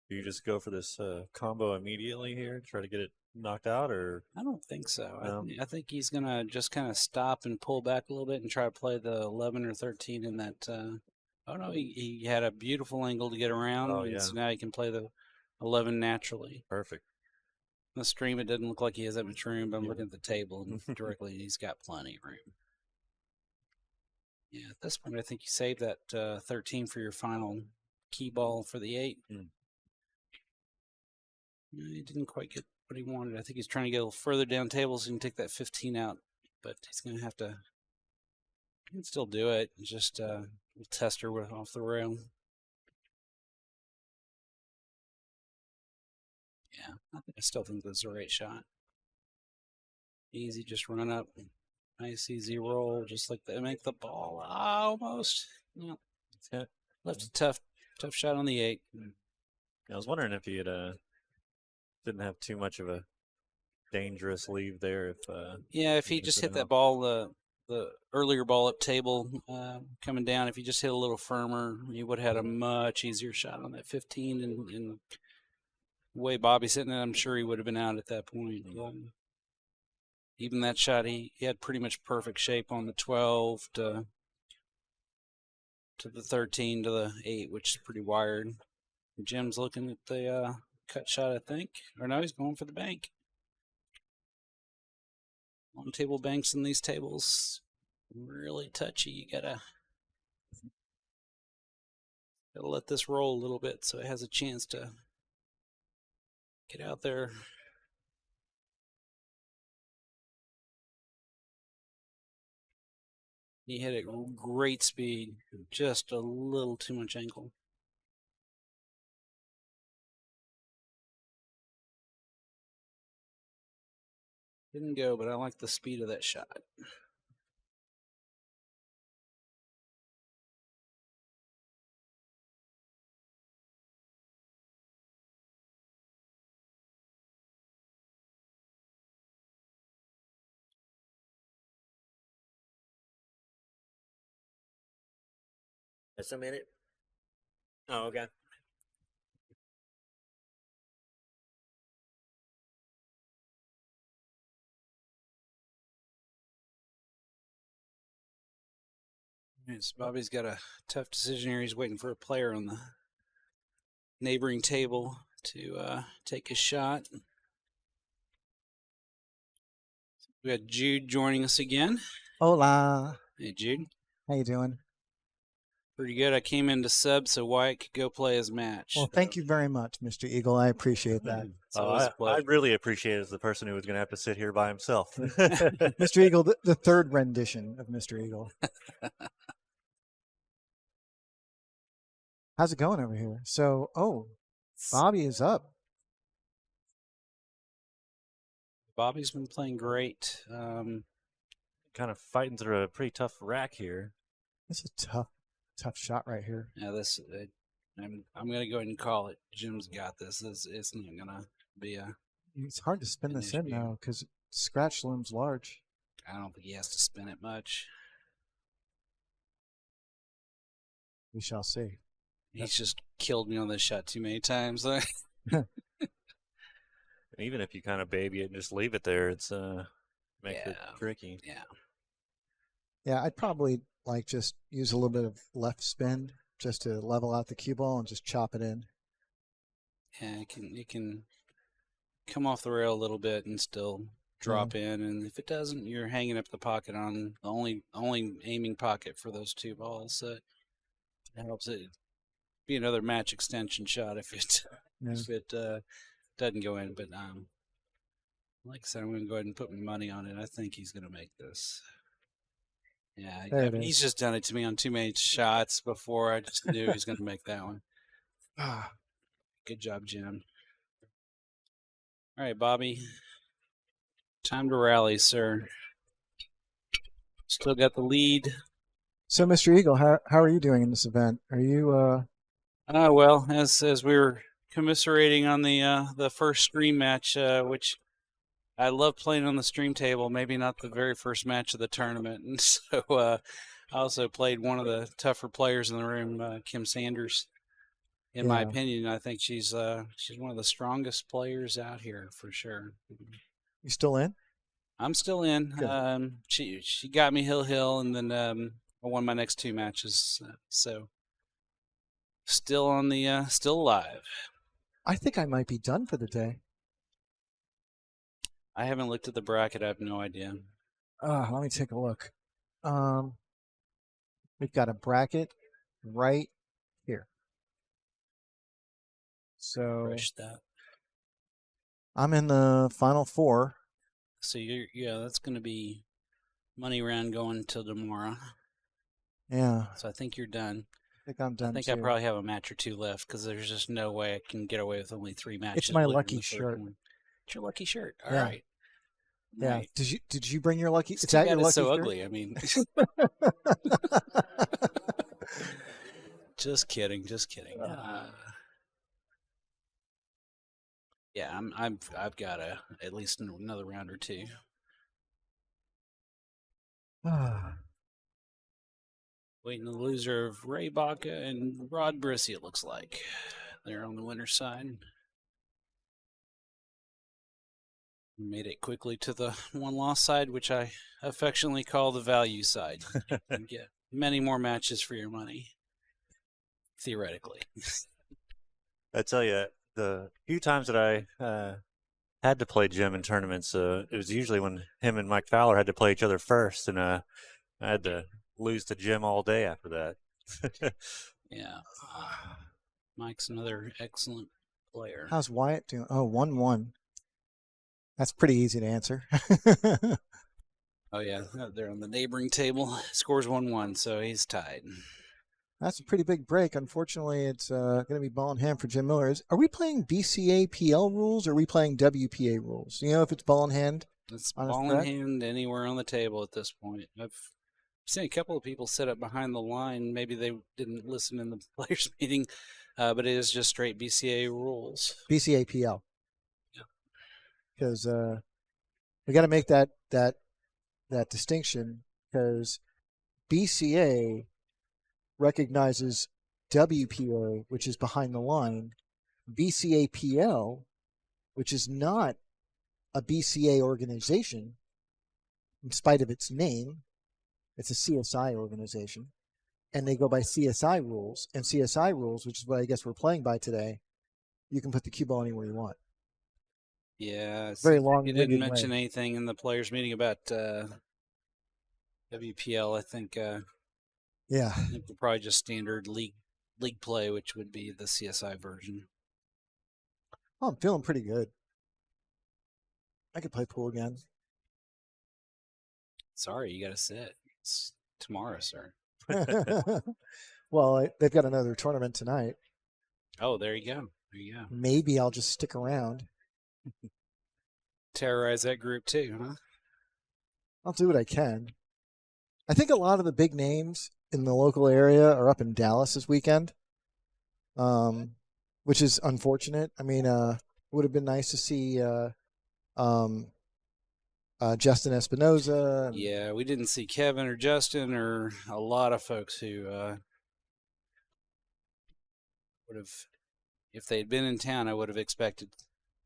Do you just go for this combo immediately here, try to get it knocked out, or I don't think so. No. I think he's gonna just kind of stop and pull back a little bit and try to play the 11 or 13 in that. Oh no, he had a beautiful angle to get around, Oh, and yeah. so now he can play the 11 naturally. perfect? On the stream, it doesn't look like he has that much room, but I'm Yeah. looking at the table and directly, he's got plenty of room. Yeah, at this point, I think you save that 13 for your final key ball for the 8. Mm. He didn't quite get what he wanted. I think he's trying to get a little further down table so he can take that 15 out, but he's going to have to. He can still do it. It's just a little tester with off the rail. Yeah, I still think that's the right shot. Easy, just run up. Nice, easy roll, just like that. Make the ball almost. Yeah, Yeah. left a tough shot on the 8. I was wondering if he had didn't have too much of a dangerous leave there. If Yeah, if he Just just put hit it that up. ball, the earlier ball up table coming down, if he just hit a little firmer, he would have had a much easier shot on that 15. And the way Bobby's hitting it, I'm sure he would have been out at that point. Even that shot, he had pretty much perfect shape on the 12 to the 13 to the 8, which is pretty wired. Jim's looking at the cut shot, I think. Or no, he's going for the bank. On table banks in these tables, really touchy. You gotta let this roll a little bit so it has a chance to get out there. He hit it great speed, just a little too much angle. Didn't go, but I like the speed of that shot. just a minute. Oh, okay. Yes, Bobby's got a tough decision here. He's waiting for a player on the neighboring table to take his shot. We got Jude joining us again. Hola. Hey, Jude. How you doing? Pretty good. I came in to sub so Wyatt could go play his match. Well, thank you very much, Mr. Eagle. I appreciate that. It's always a I pleasure. really appreciate it as the person who was going to have to sit here by himself. Mr. Eagle, the third rendition of Mr. Eagle. How's it going over here? So, Bobby is up. Bobby's been playing great. kind of fighting through a pretty tough rack here. This is a tough shot right here. Yeah, I'm gonna go ahead and call it. Jim's got this. It's not gonna be a. It's hard to spin this in Finish now because scratch loom's large. I don't think he has to spin it much. We shall see. He's just killed me on this shot too many times. And even if you kind of baby it and just leave it there, it's makes it Yeah. tricky. Yeah. Yeah, I'd probably like just use a little bit of left spin just to level out the cue ball and just chop it in. Yeah, it can come off the rail a little bit and still drop in, and if it doesn't, you're hanging up the pocket on the only aiming pocket for those two balls. So it helps it be another match extension shot if it Yeah. if it doesn't go in. But like I said, I'm going to go ahead and put my money on it. I think he's going to make this. Yeah, There I it mean, is. he's just done it to me on too many shots before. I just knew he was going to make that one. Ah, Good job, Jim. All right, Bobby. Time to rally, sir. Still got the lead. so, Mr. Eagle, how are you doing in this event? Are you Well, as we were commiserating on the first stream match, which I love playing on the stream table. Maybe not the very first match of the tournament, and so I also played one of the tougher players in the room, Kim Sanders. In my Yeah. opinion, I think she's one of the strongest players out here for sure. You still in? I'm still in. Good. She got me hill, and then I won my next 2 matches. So still on the still alive. I think I might be done for the day. I haven't looked at the bracket. I have no idea. Let me take a look. We've got a bracket right here. So Fresh that. I'm in the final 4. So that's going to be money round going till tomorrow. Yeah, So I think you're done. I think I'm done. I think too. I probably have a match or 2 left because there's just no way I can get away with only 3 matches. my later in lucky the third shirt. one. It's your lucky shirt. All Yeah. right. Yeah. Right. Did you bring your lucky? It's Is too that bad your it's lucky so shirt? ugly. I mean, just kidding. Just kidding. Yeah, I've got at least another round or 2. Waiting the loser of Ray Baca and Rod Brissy, it looks like. They're on the winner's side. Made it quickly to the one-loss side, which I affectionately call the value side. You get many more matches for your money, theoretically. I tell you, the few times that I had to play Jim in tournaments, it was usually when him and Mike Fowler had to play each other first, and I had to lose to Jim all day after that. Yeah. Mike's another excellent player. How's Wyatt doing? Oh, 1-1. That's pretty easy to answer. Oh, yeah. They're on the neighboring table. Scores 1-1, so he's tied. That's a pretty big break. Unfortunately, it's going to be ball in hand for Jim Miller. Are we playing BCA PL rules or are we playing WPA rules? You know if it's ball in hand? It's On a ball in threat? hand anywhere on the table at this point. I've seen a couple of people sit up behind the line. Maybe they didn't listen in the players' meeting, but it is just straight BCA rules. BCA PL. Yeah. Because we got to make that distinction because BCA recognizes WPA, which is behind the line, BCA PL, which is not a BCA organization, in spite of its name. It's a CSI organization, and they go by CSI rules. And CSI rules, which is what I guess we're playing by today, you can put the cue ball anywhere you want. Yeah. Very long. You didn't mention anything in the players' meeting about WPL. I think Yeah. probably just standard league play, which would be the CSI version. Oh, I'm feeling pretty good. I could play pool again. Sorry, you got to sit. It's tomorrow, sir. Well, they've got another tournament tonight. Oh, there you go. There you go. Maybe I'll just stick around. Terrorize that group too, huh? I'll do what I can. I think a lot of the big names in the local area are up in Dallas this weekend, which is unfortunate. I mean, it would have been nice to see Justin Espinoza. Yeah, we didn't see Kevin or Justin or a lot of folks who would have, if they had been in town, I would have expected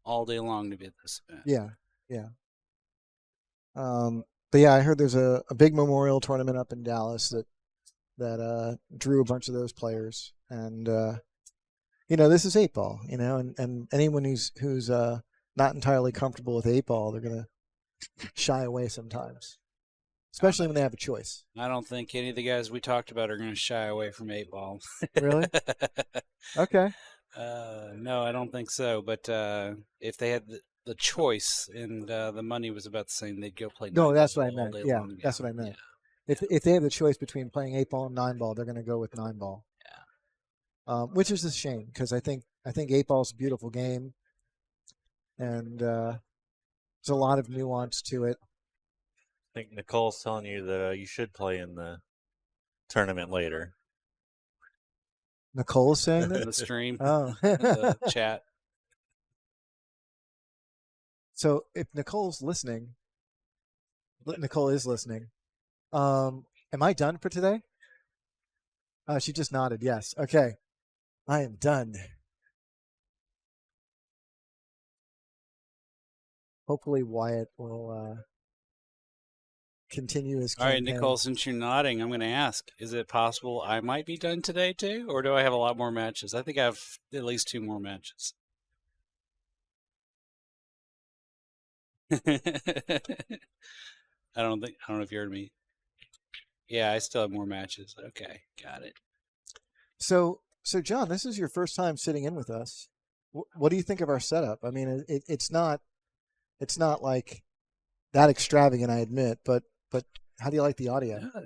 all day long to be at this event. Yeah. But yeah, I heard there's a big memorial tournament up in Dallas that drew a bunch of those players, and this is 8-ball, and anyone who's not entirely comfortable with 8-ball, they're gonna shy away sometimes, especially when they have a choice. I don't think any of the guys we talked about are going to shy away from 8-ball. Really? Okay. No, I don't think so. But if they had the choice and the money was about the same, they'd go play. No, that's what I all meant. day Yeah, long. that's what I meant. Yeah. If they have the choice between playing 8-ball and 9-ball, they're going to go with 9-ball. Yeah. Which is a shame because I think 8-ball is a beautiful game, and there's a lot of nuance to it. I think Nicole's telling you that you should play in the tournament later. Nicole is saying In that. the stream, Oh, in the chat. So if Nicole's listening, Nicole is listening. Am I done for today? She just nodded. Yes. Okay. I am done. Hopefully Wyatt will continue his All right, campaign. Nicole, since you're nodding, I'm going to ask, is it possible I might be done today too? Or do I have a lot more matches? I think I have at least 2 more matches. I don't know if you heard me. Yeah, I still have more matches. Okay, got it. So John, this is your first time sitting in with us. What do you think of our setup? I mean, it's not like that extravagant, I admit, but how do you like the audio? Yeah,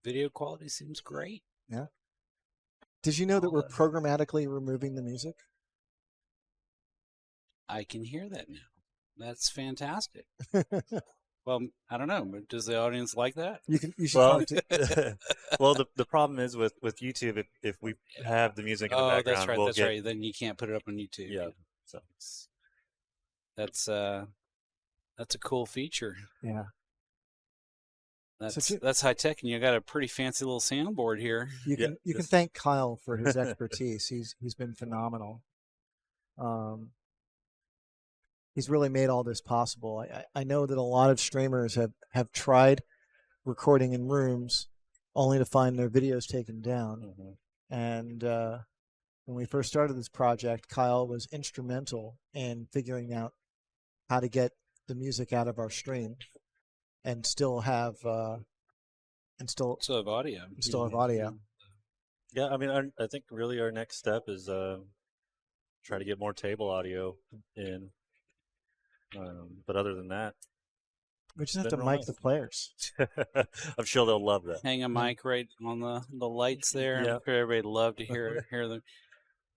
video quality seems great. Yeah. Did you know that All we're the- programmatically removing the music? I can hear that now. That's fantastic. Well, I don't know, but does the audience like that? You should Well, talk to. well, the problem is with YouTube, if we have the music in the Oh, background, that's right. we'll That's get, right. Then you can't put it up on YouTube. Yeah. So That's a cool feature. Yeah. Jim- That's high tech, and you got a pretty fancy little soundboard here. You Yeah, can you can this- thank Kyle for his expertise. He's been phenomenal. He's really made all this possible. I know that a lot of streamers have tried recording in rooms only to find their videos taken down. Mhm. And when we first started this project, Kyle was instrumental in figuring out how to get the music out of our stream and still have Still have audio. Yeah, I mean, I think really our next step is try to get more table audio in. But other than that, we just have to Been mic rolling. the players. I'm sure they'll love that. Hang a mic right on the lights there. Yeah. I'm sure everybody'd love to hear them.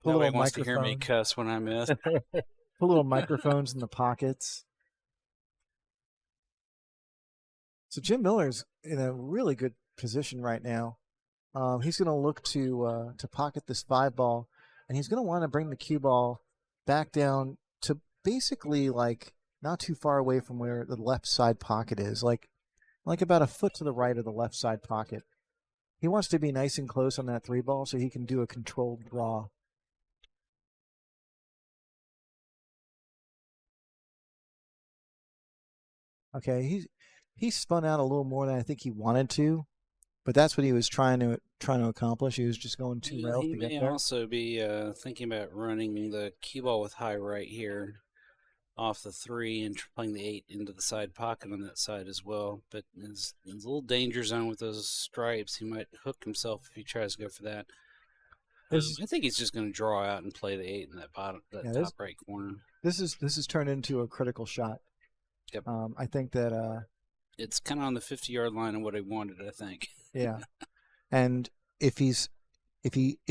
Put Nobody little wants to hear me microphone- cuss when I miss. Put little microphones in the pockets. So Jim Miller's in a really good position right now. He's going to look to pocket this 5 ball, and he's going to want to bring the cue ball back down to basically like not too far away from where the left side pocket is, like about a foot to the right of the left side pocket. He wants to be nice and close on that 3 ball so he can do a controlled draw. Okay, he spun out a little more than I think he wanted to, but that's what he was trying to accomplish. He was just going too rails He to get may there. also be thinking about running the cue ball with high right here off the 3 and playing the 8 into the side pocket on that side as well. But there's a little danger zone with those stripes. He might hook himself if he tries to go for that. I think he's just going to draw out and play the 8 in that top right corner. This is turned into a critical shot. Yep. I think that It's kind of on the 50-yard line of what I wanted, I think. yeah, and if he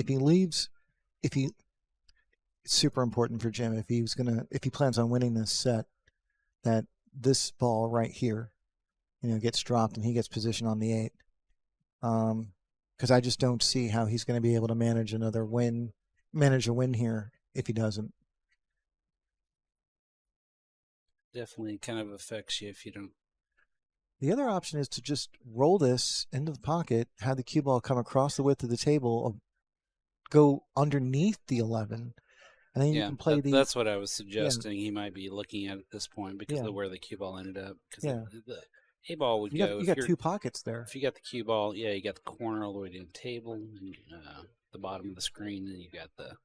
leaves, it's super important for Jim if he plans on winning this set, that this ball right here, gets dropped and he gets position on the 8. Because I just don't see how he's going to be able to manage a win here if he doesn't. Definitely kind of affects you if you don't. The other option is to just roll this into the pocket, have the cue ball come across the width of the table, go underneath the 11, and then you can play that's what I was suggesting he might be looking at this point because of where the cue ball ended up. Because the A ball would go. You got 2 pockets there. If you got the cue ball, you got the corner all the way to the table, and, the bottom of the screen, and you got the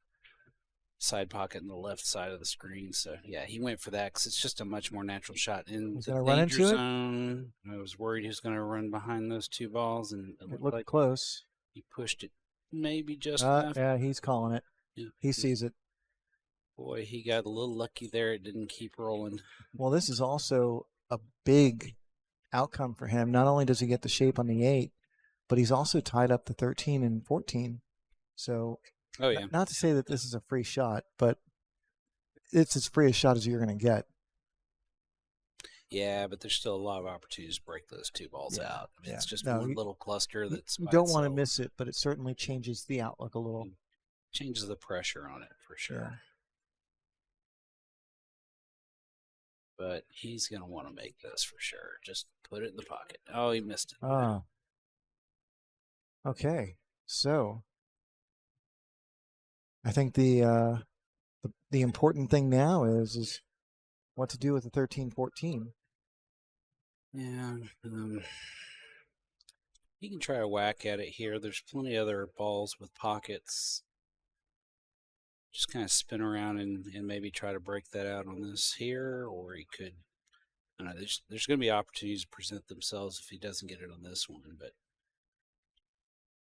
side pocket on the left side of the screen. So he went for that because it's just a much more natural shot in He's the gonna run danger into it? zone. I was worried he was going to run behind those 2 balls, and it It looked looked like close. he pushed it maybe just enough. Yeah, he's calling it. Yeah. He sees it. Boy, he got a little lucky there. It didn't keep rolling. Well, this is also a big outcome for him. Not only does he get the shape on the 8, but he's also tied up the 13 and 14. So, Oh yeah, not to say that this is a free shot, but it's as free a shot as you're going to get. yeah, but there's still a lot of opportunities to break those 2 balls Yeah, out. I mean, it's yeah. just No, one you- little cluster that's. You by don't want to itself. miss it, but it certainly changes the outlook a little. Changes the pressure on it for sure. Yeah. but he's going to want to make this for sure. Just put it in the pocket. Oh, he missed it. Ah. Okay. So I think the important thing now is what to do with the 13-14. Yeah. You can try a whack at it here. There's plenty of other balls with pockets. Just kind of spin around and maybe try to break that out on this here, or he could. I don't know. There's going to be opportunities to present themselves if he doesn't get it on this one, but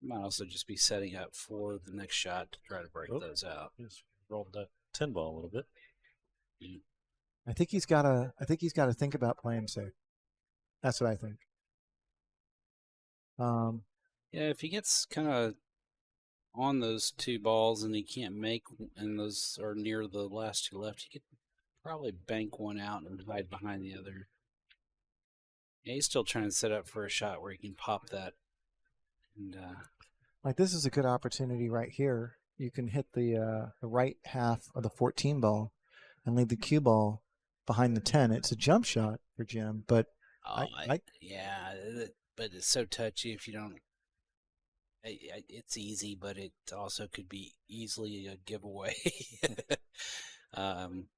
he might also just be setting up for the next shot to try to break those out. Just rolled that 10 ball a little bit. I think he's got to think about playing safe. That's what I think. Yeah, if he gets kind of on those two balls and he can't make, and those are near the last two left, he could probably bank one out and hide behind the other. Yeah, he's still trying to set up for a shot where he can pop that. And like this is a good opportunity right here. You can hit the right half of the 14 ball and leave the cue ball behind the 10. It's a jump shot for Jim, but yeah, but it's so touchy if you don't. It's easy, but it also could be easily a giveaway.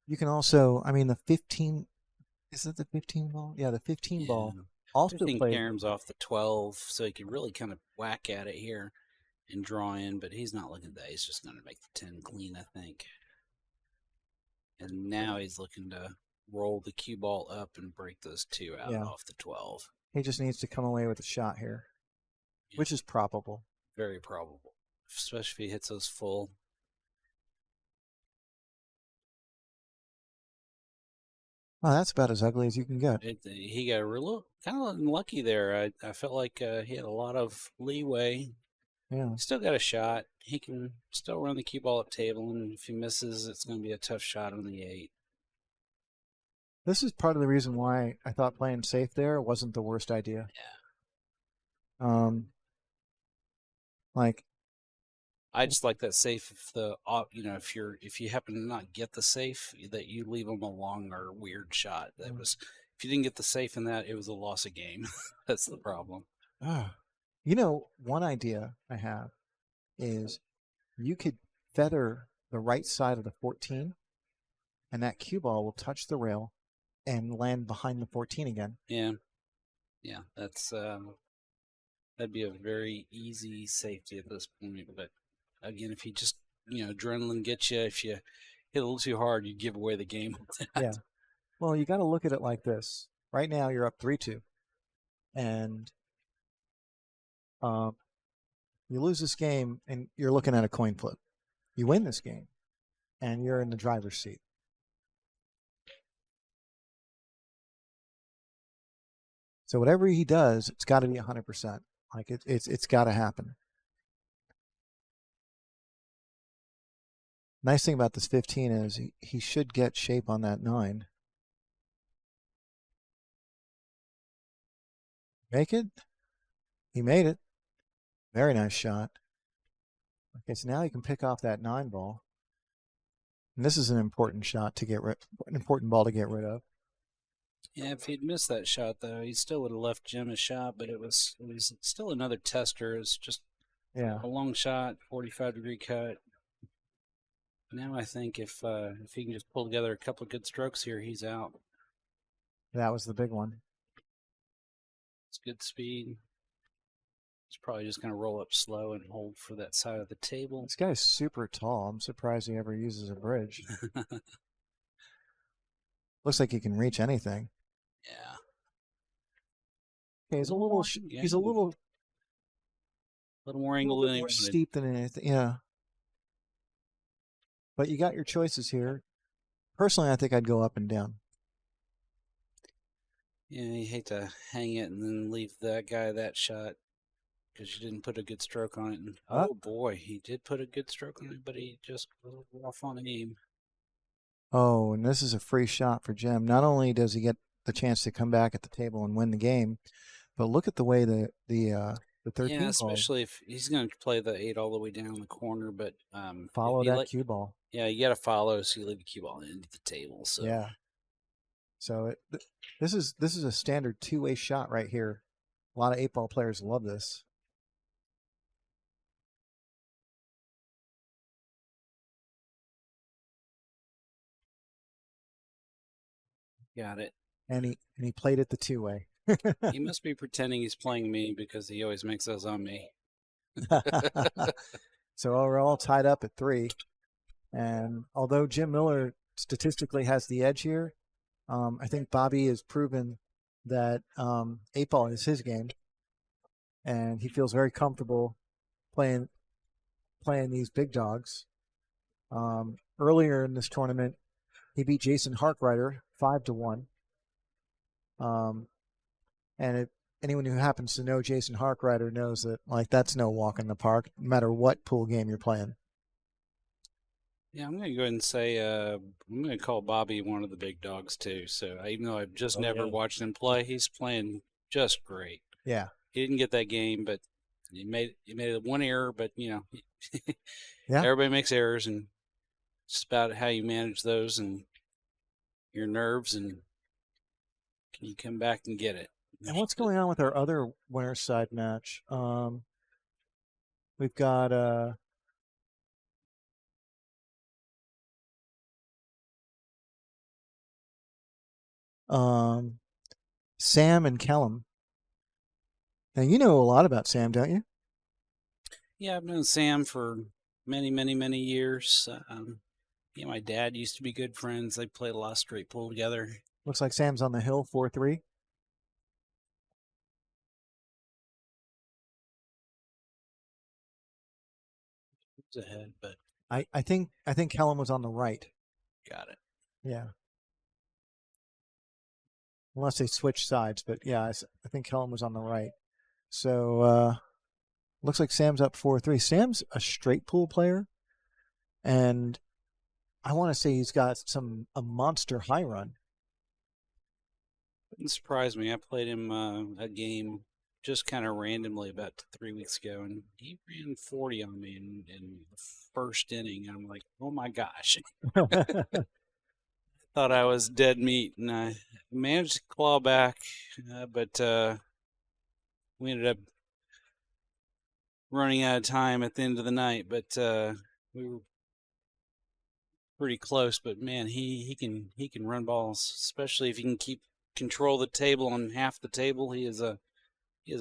you can also, I mean, the 15. Is it the 15 ball? Yeah, the 15 ball also 15 plays. caroms off the 12, so he can really kind of whack at it here and draw in, but he's not looking at that. He's just going to make the 10 clean, I think. And now he's looking to roll the cue ball up and break those two out off the 12. He just needs to come away with a shot here, which is probable. Very probable, especially if he hits those full. Oh, that's about as ugly as you can get. He got a real kind of unlucky there. I felt like he had a lot of leeway. Yeah. Still got a shot. He can still run the cue ball up table, and if he misses, it's going to be a tough shot on the 8. This is part of the reason why I thought playing safe there wasn't the worst idea. Yeah. Like, I just like that safe. If you happen to not get the safe, that you leave them a long or weird shot. That was, if you didn't get the safe in that, it was a loss of game. That's the problem. One idea I have is you could feather the right side of the 14, and that cue ball will touch the rail and land behind the 14 again. Yeah, that's that'd be a very easy safety at this point. But again, if you just adrenaline gets you, if you hit a little too hard, you give away the game. Yeah. Well, you got to look at it like this. Right now, you're up 3-2, and you lose this game, and you're looking at a coin flip. You win this game, and you're in the driver's seat. So whatever he does, it's got to be 100%. Like it's got to happen. Nice thing about this 15 is he should get shape on that 9. Make it? He made it. Very nice shot. Okay, so now you can pick off that 9 ball. And this is an important shot to get rid, an important ball to get rid of. Yeah, if he'd missed that shot, though, he still would have left Jim a shot, but it was still another tester. It's just a long shot, 45-degree cut. Now I think if he can just pull together a couple of good strokes here, he's out. That was the big one. It's good speed. He's probably just going to roll up slow and hold for that side of the table. This guy's super tall. I'm surprised he ever uses a bridge. Looks like he can reach anything. Yeah. Okay, he's a little more angle than he more wanted. steep than anything. Yeah. But you got your choices here. Personally, I think I'd go up and down. Yeah, you hate to hang it and then leave that guy that shot because you didn't put a good stroke on it. And, oh boy, he did put a good stroke on it, but he just was off on aim. Oh, and this is a free shot for Jim. Not only does he get the chance to come back at the table and win the game, but look at the way the 13 yeah, especially if he's going to play the 8 all the way down the corner, but follow that cue ball. Yeah, you got to follow, so you leave the cue ball into the table. So yeah. So this is a standard two-way shot right here. A lot of 8-ball players love this. Got it. And he played it the two-way. He must be pretending he's playing me because he always makes those on me. So we're all tied up at 3. And although Jim Miller statistically has the edge here, I think Bobby has proven that 8-ball is his game, and he feels very comfortable playing these big dogs. Earlier in this tournament, he beat Jason Harkrider 5-1. And anyone who happens to know Jason Harkrider knows that that's no walk in the park, no matter what pool game you're playing. Yeah, I'm going to go ahead and say I'm going to call Bobby one of the big dogs too. So even though I've just never watched him play, he's playing just great. Yeah. He didn't get that game, but he made one error. But Yeah. Everybody makes errors, and it's about how you manage those and your nerves, and can you come back and get it. And what's going on with our other winner's side match? We've got Sam and Kellum. Now you know a lot about Sam, don't you? Yeah, I've known Sam for many, many, many years. My dad used to be good friends. They played a lot of straight pool together. Looks like Sam's on the hill 4-3. He's ahead, but I think Kellum was on the right. got it. Yeah. Unless they switch sides, but yeah, I think Kellum was on the right. So looks like Sam's up 4-3. Sam's a straight pool player, and I want to say he's got a monster high run. Didn't surprise me. I played him a game just kind of randomly about 3 weeks ago, and he ran 40 on me in the first inning. I'm like, oh my gosh. Thought I was dead meat, and I managed to claw back, but we ended up running out of time at the end of the night. But we were pretty close. But man, he can run balls, especially if he can keep control of the table on half the table. He is a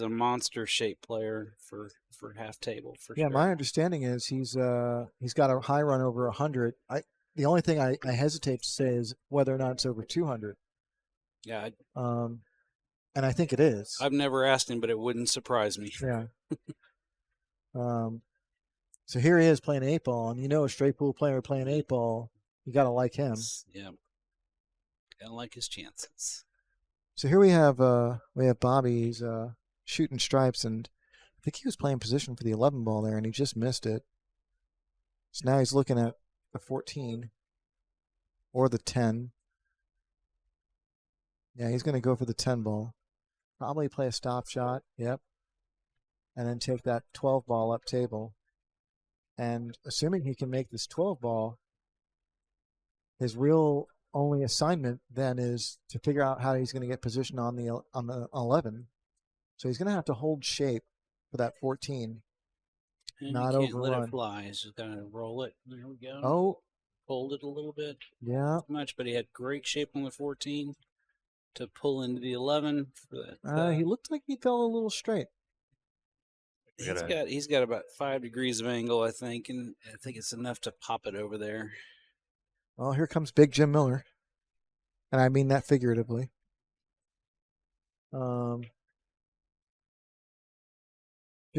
monster shaped player for half table for Yeah, sure. my understanding is he's got a high run over 100. The only thing I hesitate to say is whether or not it's over 200. Yeah, And I think it is. I've never asked him, but it wouldn't surprise me. Yeah. So here he is playing 8-ball, and a straight pool player playing 8-ball, you got to like him. Yeah, gotta like his chances. So here we have Bobby. He's shooting stripes, and I think he was playing position for the 11 ball there, and he just missed it. So now he's looking at the 14 or the 10. Yeah, he's going to go for the 10 ball. Probably play a stop shot. Yep. And then take that 12 ball up table. And assuming he can make this 12 ball, his real only assignment then is to figure out how he's going to get positioned on the 11. So he's going to have to hold shape for that 14. And Not you can't let overrun. it fly. He's just gonna roll it. There we go. Oh, Hold it a little bit. yeah. Too much, but he had great shape on the 14 to pull into the 11 for that. He looked like he fell a little straight. He's got about 5 degrees of angle, I think, and I think it's enough to pop it over there. Well, here comes Big Jim Miller. And I mean that figuratively. Jim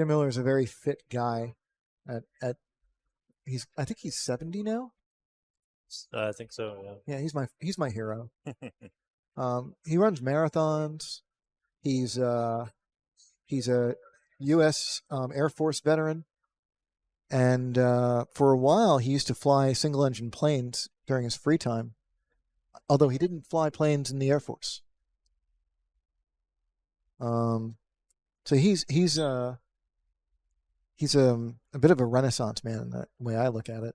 Miller is a very fit guy. I think he's 70 now. I think so. Yeah. Yeah, he's my hero. He runs marathons. He's a U.S. Air Force veteran, and for a while he used to fly single-engine planes during his free time. Although he didn't fly planes in the Air Force. So he's a bit of a renaissance man in that way I look at it.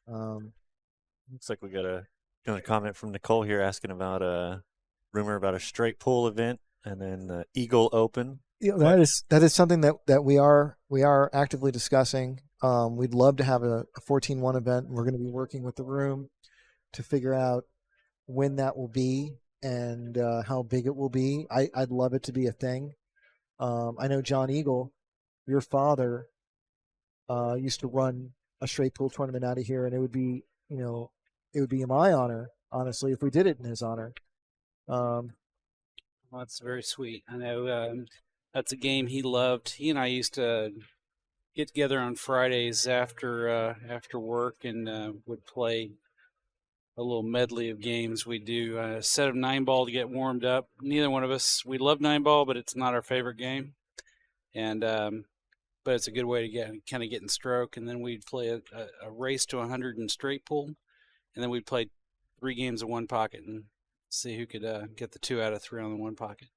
Looks like we got a Another comment from Nicole here asking about a rumor about a straight pool event and then the Eagle Open. That is something that we are actively discussing. We'd love to have a 14-1 event. We're going to be working with the room to figure out when that will be and how big it will be. I'd love it to be a thing. I know John Eagle, your father, used to run a straight pool tournament out of here, and it would be in my honor, honestly, if we did it in his honor. Well, that's very sweet. I know that's a game he loved. He and I used to get together on Fridays after work and would play a little medley of games. We do a set of 9-ball to get warmed up. Neither one of us, we love 9-ball, but it's not our favorite game. And but it's a good way to get in stroke. And then we'd play a race to 100 in straight pool, and then we'd play 3 games of one pocket and see who could get the 2 out of 3 on the one pocket.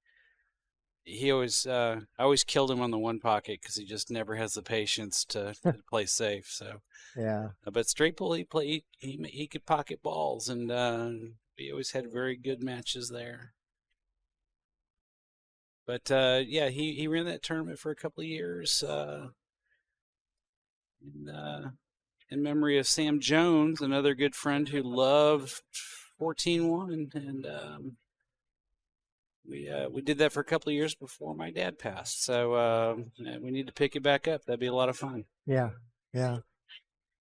He always, I always killed him on the one pocket because he just never has the patience to play safe. So Yeah. but straight pool, he could pocket balls, and we always had very good matches there. But yeah, he ran that tournament for a couple of years in memory of Sam Jones, another good friend who loved 14-1, and we did that for a couple of years before my dad passed. So we need to pick it back up. That'd be a lot of fun. Yeah. Yeah.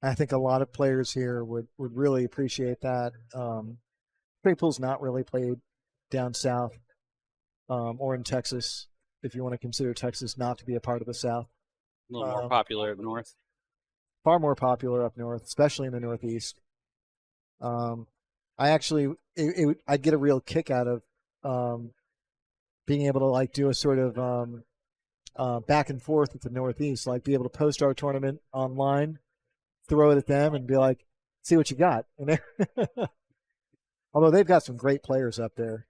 I think a lot of players here would really appreciate that. Straight pool's not really played down south or in Texas, if you want to consider Texas not to be a part of the South. A little more popular up north. Far more popular up north, especially in the Northeast. I actually, I'd get a real kick out of being able to like do a sort of back and forth with the Northeast, like be able to post our tournament online, throw it at them, and be like, "See what you got." And although they've got some great players up there,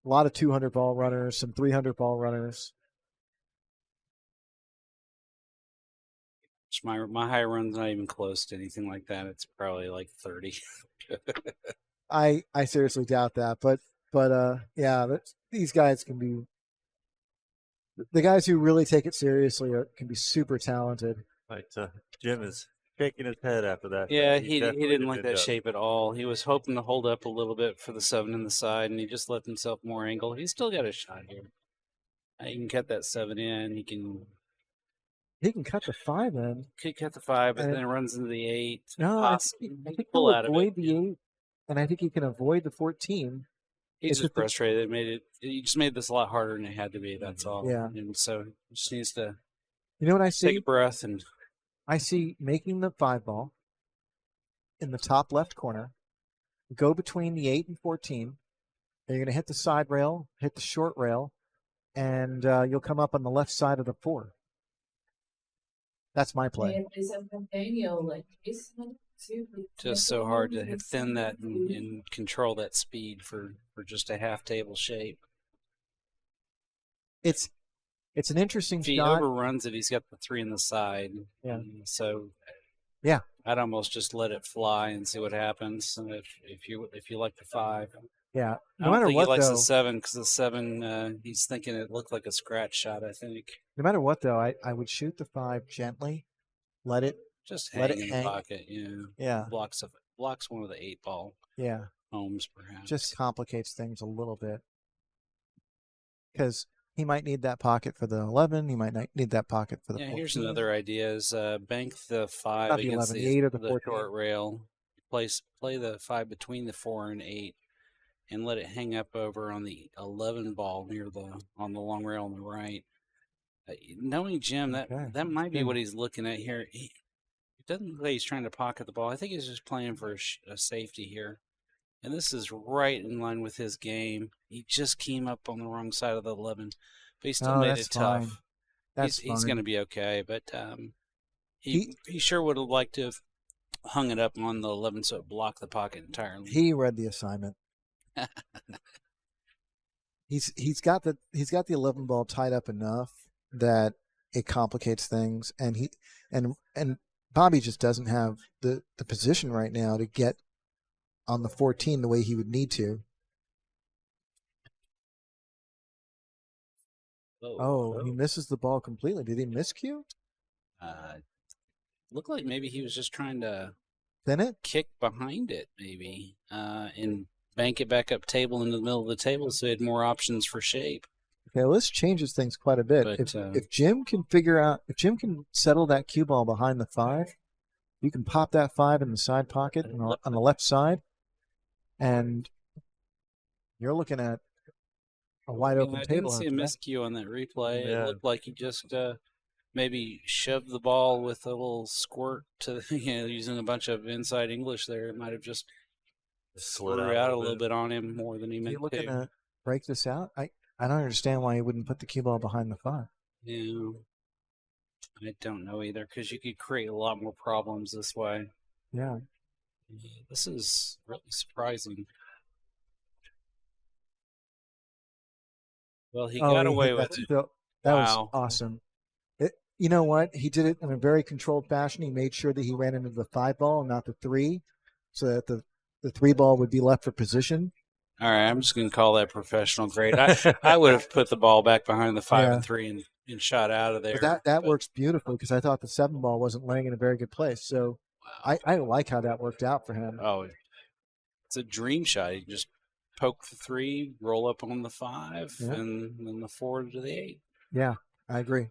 a lot of 200 ball runners, some 300 ball runners. My high run's not even close to anything like that. It's probably like 30. I seriously doubt that, but yeah, these guys can be the guys who really take it seriously can be super talented. Right, Jim is shaking his head after that. Yeah, He he definitely didn't did a like good that job. shape at all. He was hoping to hold up a little bit for the 7 in the side, and he just left himself more angle. He's still got a shot here. He can cut that 7 in. He Can cut the 5 in. could cut the 5, but And- then it runs into the 8. No, I think pull he'll out of avoid it. the 8, and I think he can avoid the 14. He's It's just just the- frustrated. He just made this a lot harder than it had to be. That's all. Yeah. And so he just needs to You know what I take see? a breath and I see making the 5 ball in the top left corner, go between the 8 and 14. And you're going to hit the side rail, hit the short rail, and you'll come up on the left side of the 4. That's my play. just so hard to hit thin that and control that speed for just a half table shape. It's an interesting If he shot. overruns it, he's got the 3 in the side. Yeah. And so Yeah. I'd almost just let it fly and see what happens. And if you like the 5, Yeah. I No don't matter think what, he likes though. the 7 because the 7 he's thinking it looked like a scratch shot. I think No matter what, though, I would shoot the 5 gently, let it. just Let hang it in hang. the pocket. Yeah, Yeah. blocks one of the 8 ball Yeah. homes perhaps. Just complicates things a little bit. Because he might need that pocket for the 11. He might not need that pocket for the 14. Here's another idea: is bank the 5 Not the against 11, the 8 or the 14. short rail. Play the 5 between the 4 and 8, and let it hang up over on the 11 ball on the long rail on the right. Knowing Jim, Okay. that might be Good. what he's looking at here. It doesn't look like he's trying to pocket the ball. I think he's just playing for a safety here. And this is right in line with his game. He just came up on the wrong side of the 11, but he still Oh, made that's it tough. fine. That's He's fine. going to be okay, but he sure would have liked to have hung it up on the 11 so it blocked the pocket entirely. He read the assignment. He's got the 11 ball tied up enough that it complicates things, and Bobby just doesn't have the position right now to get on the 14 the way he would need to. Oh, he misses the ball completely. Did he miscue? Looked like maybe he was just trying to Then it? kick behind it, maybe, and bank it back up table into the middle of the table so he had more options for shape. Okay, well, this changes things quite a bit. But, If Jim can if Jim can settle that cue ball behind the 5, you can pop that 5 in the side pocket on the left side, and you're looking at a wide open I table. didn't see a after that. miscue on that replay. Yeah. It looked like he just maybe shoved the ball with a little squirt to, using a bunch of inside English there. It might have just Slid threw out a little bit on him more than he Are meant you looking to. to break this out? I don't understand why he wouldn't put the cue ball behind the 5. Yeah. I don't know either, because you could create a lot more problems this way. Yeah. This is really surprising. Well, he got he away hit with that it. still- That was Wow. awesome. You know what? He did it in a very controlled fashion. He made sure that he ran into the 5 ball and not the 3, so that the 3 ball would be left for position. All right, I'm just going to call that professional grade. I would have put the ball back behind the 5 Yeah. and 3 and shot out of there. But that but- works beautifully because I thought the 7 ball wasn't laying in a very good place. So Wow. I like how that worked out for him. Oh, it's a dream shot. You just poke the 3, roll up on the 5, Yeah. and then the 4 to the 8. Yeah, I agree.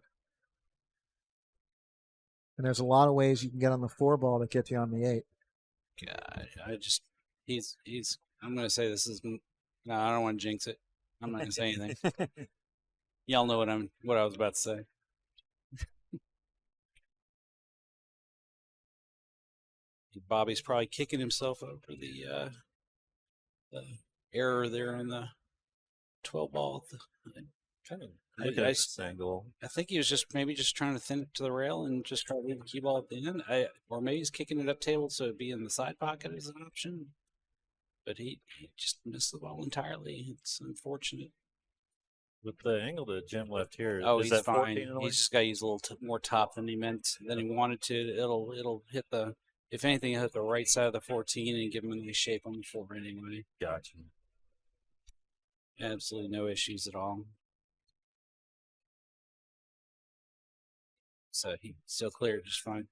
And there's a lot of ways you can get on the 4 ball that get you on the 8. God, he's. I'm going to say this is. No, I don't want to jinx it. I'm not going to say anything. Y'all know what I was about to say. Bobby's probably kicking himself over the error there on the 12 ball. Kind of I- looking I- at this angle. I think he was just trying to thin it to the rail and just try to leave the cue ball at the end. Or maybe he's kicking it up table so it'd be in the side pocket as an option. But he just missed the ball entirely. It's unfortunate. With the angle that Jim left here, Oh, is he's that fine. 14 in the way? He's just got to use a little more top than he wanted to. It'll hit the. If anything, it'll hit the right side of the 14 and give him a nice shape on the floor anyway. Gotcha. Absolutely no issues at all. So he still cleared just fine.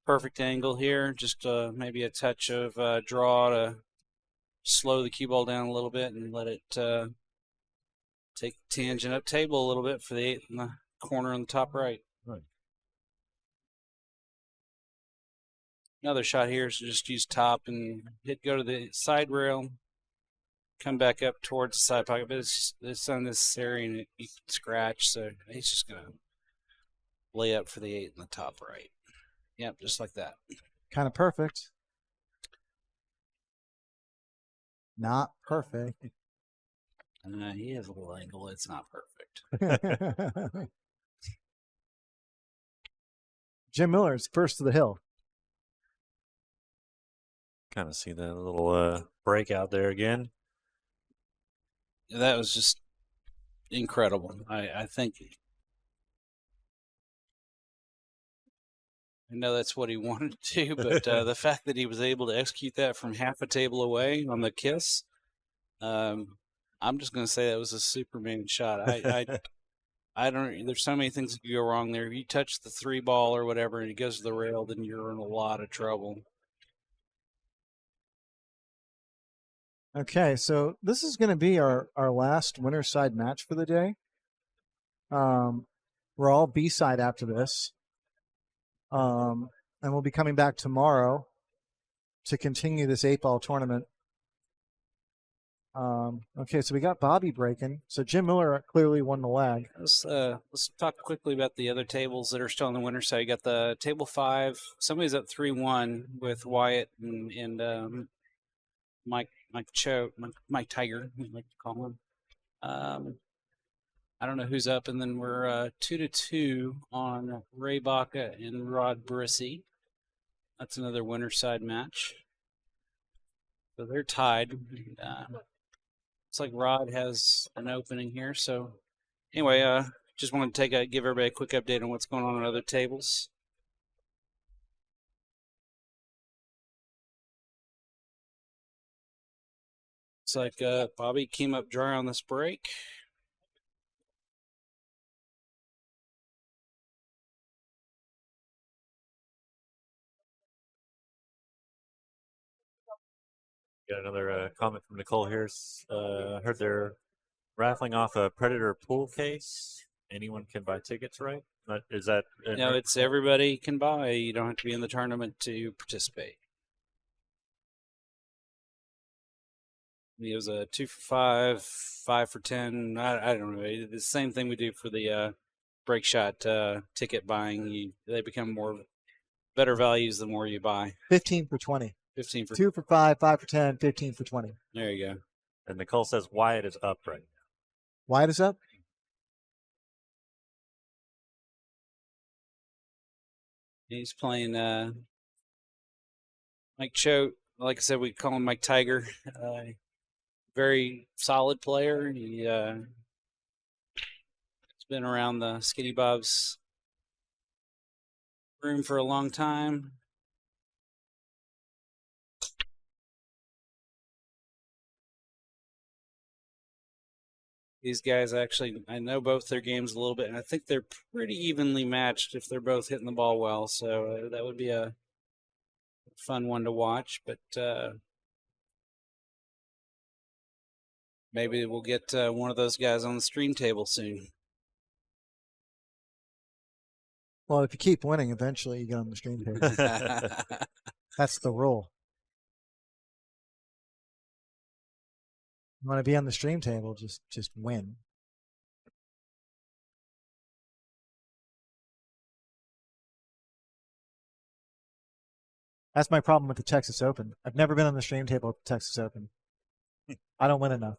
Perfect angle here. Just maybe a touch of draw to slow the cue ball down a little bit and let it take tangent up table a little bit for the 8 in the corner on the top right. Right. Another shot here is to just use top and go to the side rail, come back up towards the side pocket, but it's unnecessary and you can scratch, so he's just going to lay up for the 8 in the top right. Yep, just like that. Kind of perfect. Not perfect. He has a little angle. It's not perfect. Jim Miller is first to the hill. Kind of see that little breakout there again. That was just incredible. I think. I know that's what he wanted to do, but the fact that he was able to execute that from half a table away on the kiss, I'm just going to say that was a Superman shot. I don't. There's so many things that could go wrong there. If you touch the 3 ball or whatever and it goes to the rail, then you're in a lot of trouble. Okay, so this is going to be our last winner side match for the day. We're all B side after this. And we'll be coming back tomorrow to continue this 8-ball tournament. Okay, so we got Bobby breaking. So Jim Miller clearly won the lag. Let's talk quickly about the other tables that are still on the winner side. You got the table 5. Somebody's up 3-1 with Wyatt and Mike Tiger, we like to call him. I don't know who's up, and then we're 2-2 on Ray Baca and Rod Brissy. That's another winner side match. So they're tied. Looks like Rod has an opening here. So anyway, just wanted to give everybody a quick update on what's going on other tables. Looks like Bobby came up dry on this break. Got another comment from Nicole here. Heard they're raffling off a Predator pool case. Anyone can buy tickets, right? Is that? No, it's everybody can buy. You don't have to be in the tournament to participate. It was a 2 for 5, 5 for 10. I don't know. It's the same thing we do for the break shot ticket buying. They become better values the more you buy. 15 for 20. 15 for 2 for 5, 5 for 10, 15 for 20. There you go. And Nicole says Wyatt is up right now. Wyatt is up. He's playing Mike Choate. Like I said, we call him Mike Tiger. Very solid player. He's been around the Skinny Bob's room for a long time. These guys actually, I know both their games a little bit, and I think they're pretty evenly matched if they're both hitting the ball well. So that would be a fun one to watch. But maybe we'll get one of those guys on the stream table soon. Well, if you keep winning, eventually you get on the stream table. That's the rule. You want to be on the stream table, just win. That's my problem with the Texas Open. I've never been on the stream table at the Texas Open. I don't win enough.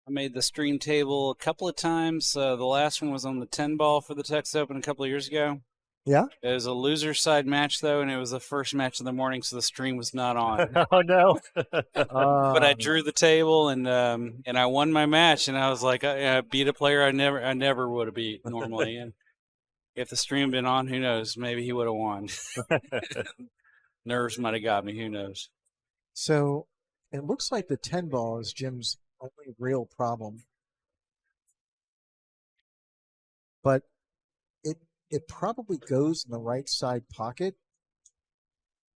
I made the stream table a couple of times. The last one was on the 10 ball for the Texas Open a couple of years ago. Yeah? It was a loser side match, though, and it was the first match of the morning, so the stream was not on. Oh no! But I drew the table and I won my match, and I was like, I beat a player I never would have beat normally. And if the stream had been on, who knows? Maybe he would have won. Nerves might have got me. Who knows? So it looks like the 10 ball is Jim's only real problem. But it probably goes in the right side pocket.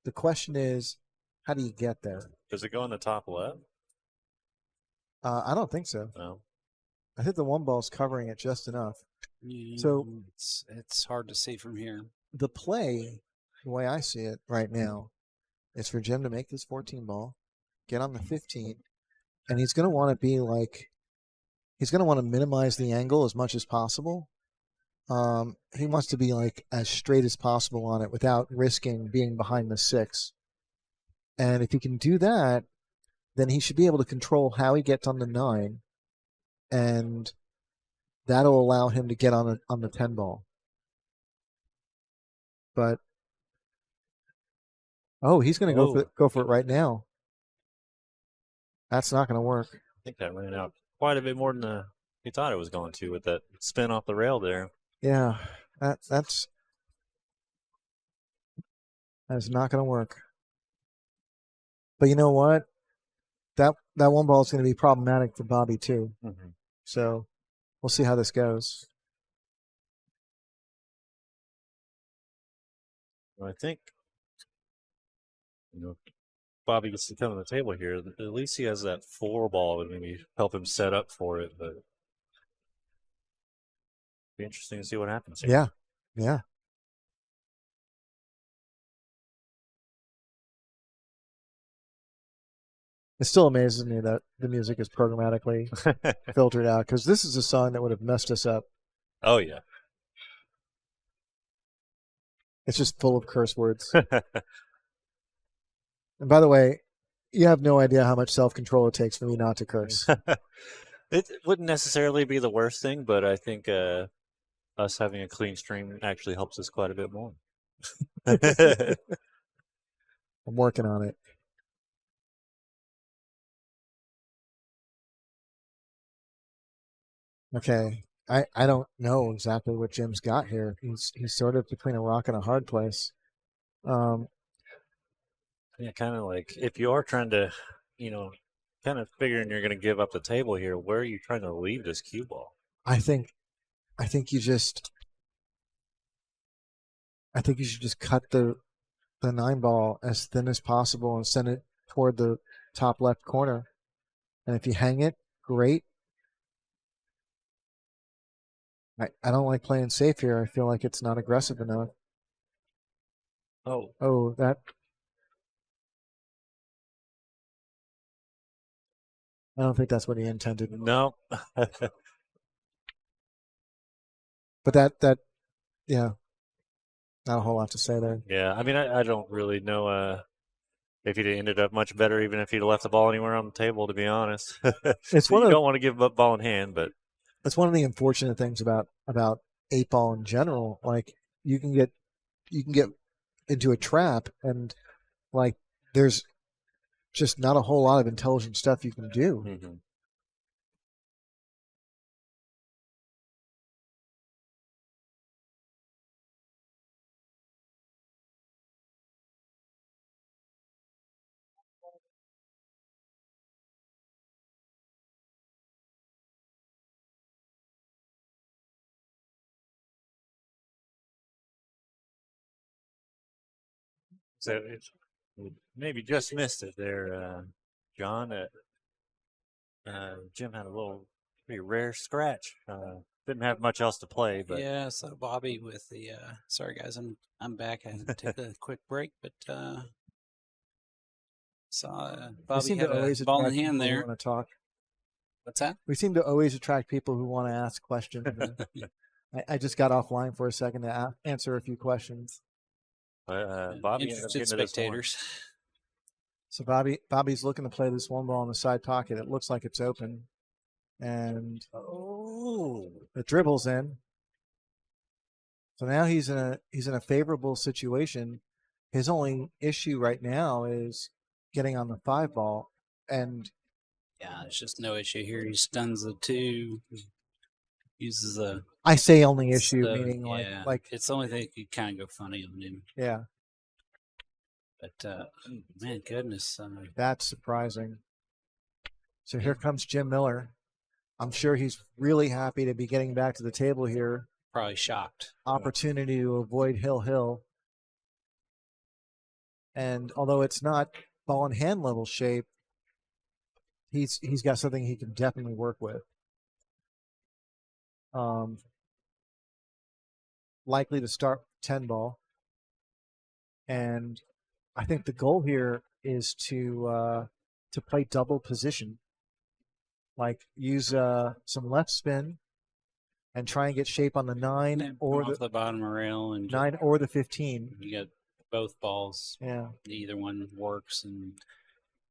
The question is, how do you get there? Does it go in the top left? I don't think so. No. I think the one ball's covering it just enough. So it's hard to see from here. The play, the way I see it right now, is for Jim to make this 14 ball, get on the 15, and he's going to want to be like, he's going to want to minimize the angle as much as possible. He wants to be like as straight as possible on it without risking being behind the 6. And if he can do that, then he should be able to control how he gets on the 9, and that'll allow him to get on the 10 ball. But he's going to go for it right now. That's not going to work. I think that ran out quite a bit more than he thought it was going to with that spin off the rail there. Yeah, that's not going to work. But you know what? That one ball is going to be problematic for Bobby too. Mm-hmm. So we'll see how this goes. I think, Bobby gets to come to the table here. At least he has that 4 ball and maybe help him set up for it. But be interesting to see what happens here. Yeah. It still amazes me that the music is programmatically filtered out, because this is a song that would have messed us up. Oh, yeah. It's just full of curse words. And by the way, you have no idea how much self-control it takes for me not to curse. It wouldn't necessarily be the worst thing, but I think us having a clean stream actually helps us quite a bit more. I'm working on it. Okay. I don't know exactly what Jim's got here. He's sort of between a rock and a hard place. Yeah, kind of like if you are trying to, kind of figuring you're going to give up the table here, where are you trying to leave this cue ball? I think you just you should just cut the 9 ball as thin as possible and send it toward the top left corner. And if you hang it, great. I don't like playing safe here. I feel like it's not aggressive enough. Oh, that. I don't think that's what he intended. No. But yeah, not a whole lot to say there. Yeah, I mean, I don't really know if he'd ended up much better, even if he'd left the ball anywhere on the table, to be honest. It's You don't want to give up ball in hand, but that's one of the unfortunate things about 8-ball in general. Like you can get into a trap, and like there's just not a whole lot of intelligent stuff you can do. mm-hmm. So it's maybe just missed it there, John. Jim had a pretty rare scratch. Didn't have much else to play, but Yeah, so Bobby with the sorry guys, I'm back. I had to take a quick break, but saw We Bobby seem had to a always ball in attract hand people who there. want to talk. What's that? We seem to always attract people who want to ask questions. I just got offline for a second to answer a few questions. Bobby ended up Interested getting to this one. spectators. So Bobby's looking to play this 1 ball in the side pocket. It looks like it's open, and it dribbles in. So now he's in a favorable situation. His only issue right now is getting on the 5 ball, and Yeah, there's just no issue here. He stuns the 2, uses a. I say only issue meaning yeah, like it's the only thing that could kind of go funny on him. yeah. But man, goodness, That's surprising. So here comes Jim Miller. I'm sure he's really happy to be getting back to the table here. probably shocked. Opportunity to avoid Hill. And although it's not ball in hand level shape, he's got something he can definitely work with. Likely to start 10 ball. And I think the goal here is to play double position. Like use some left spin and try and get shape on the 9 or off the bottom rail and 9 or the 15. You got both balls. Yeah. Either one works, and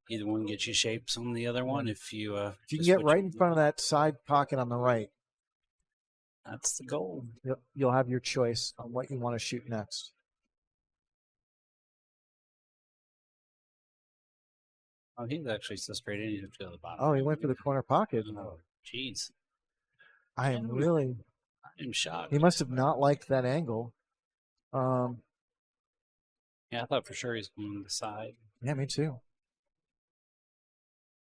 either one gets you shapes on the other one. If you can get right in front of that side pocket on the right, that's the goal. You'll have your choice on what you want to shoot next. Oh, he's actually so straight in. He didn't go to the bottom. Oh, he went for the corner pocket. Oh, jeez. I'm shocked. He must have not liked that angle. Yeah, I thought for sure he's going to the side. Yeah, me too.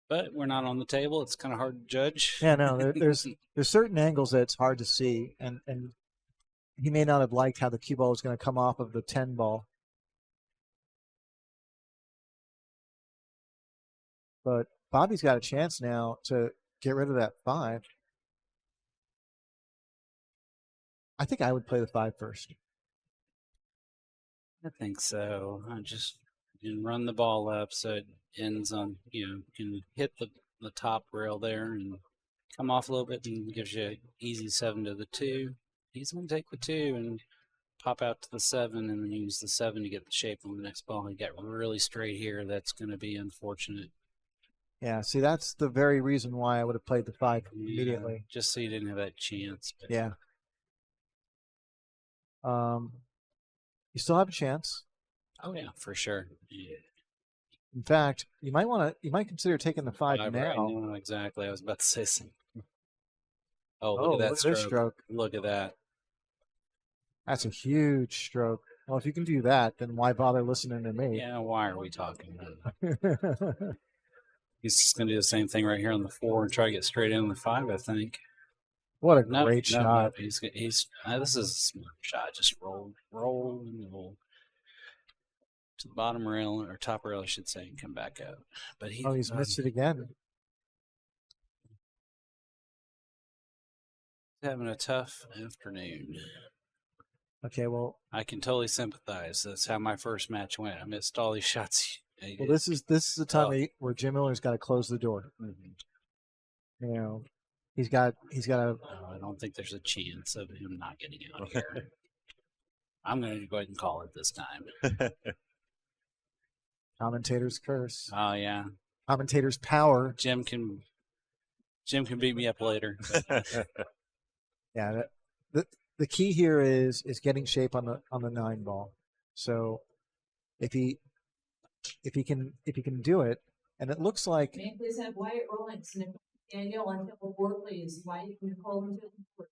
But we're not on the table. It's kind of hard to judge. Yeah, no, there's certain angles that it's hard to see, and he may not have liked how the cue ball was going to come off of the 10 ball. But Bobby's got a chance now to get rid of that 5. I think I would play the 5 first. I think so. I just run the ball up so it ends on, can hit the top rail there and come off a little bit and gives you an easy 7 to the 2. He's going to take the 2 and pop out to the 7 and then use the 7 to get the shape on the next ball. He got really straight here. That's going to be unfortunate. Yeah, see, that's the very reason why I would have played the 5 immediately. Just so you didn't have that chance. But yeah. You still have a chance. Oh yeah, for sure. Yeah. In fact, you might consider taking the 5 now. I know exactly. I was about to say something. Oh, look Oh, at that look at this stroke. Look at that. That's a huge stroke. Well, if you can do that, then why bother listening to me? Yeah, why are we talking? He's just going to do the same thing right here on the 4 and try to get straight in on the 5, I think. What a No, great no, shot. no, he's this is a smart shot. Just roll to the bottom rail or top rail, I should say, and come back up. But He's missed it again. having a tough afternoon. Okay, well, I can totally sympathize. That's how my first match went. I missed all these shots. this is the time Oh. where Jim Miller's got to close the door. You know, he's got to. I don't think there's a chance of him not getting out here. I'm going to go ahead and call it this time. Commentator's curse. Oh yeah, Commentator's power. Jim can beat me up later. Yeah. The key here is getting shape on the 9 ball. So if he can do it, and it looks like May I please have Wyatt Rollins and Daniel on Temple Board, please. Wyatt, you can call him to the board.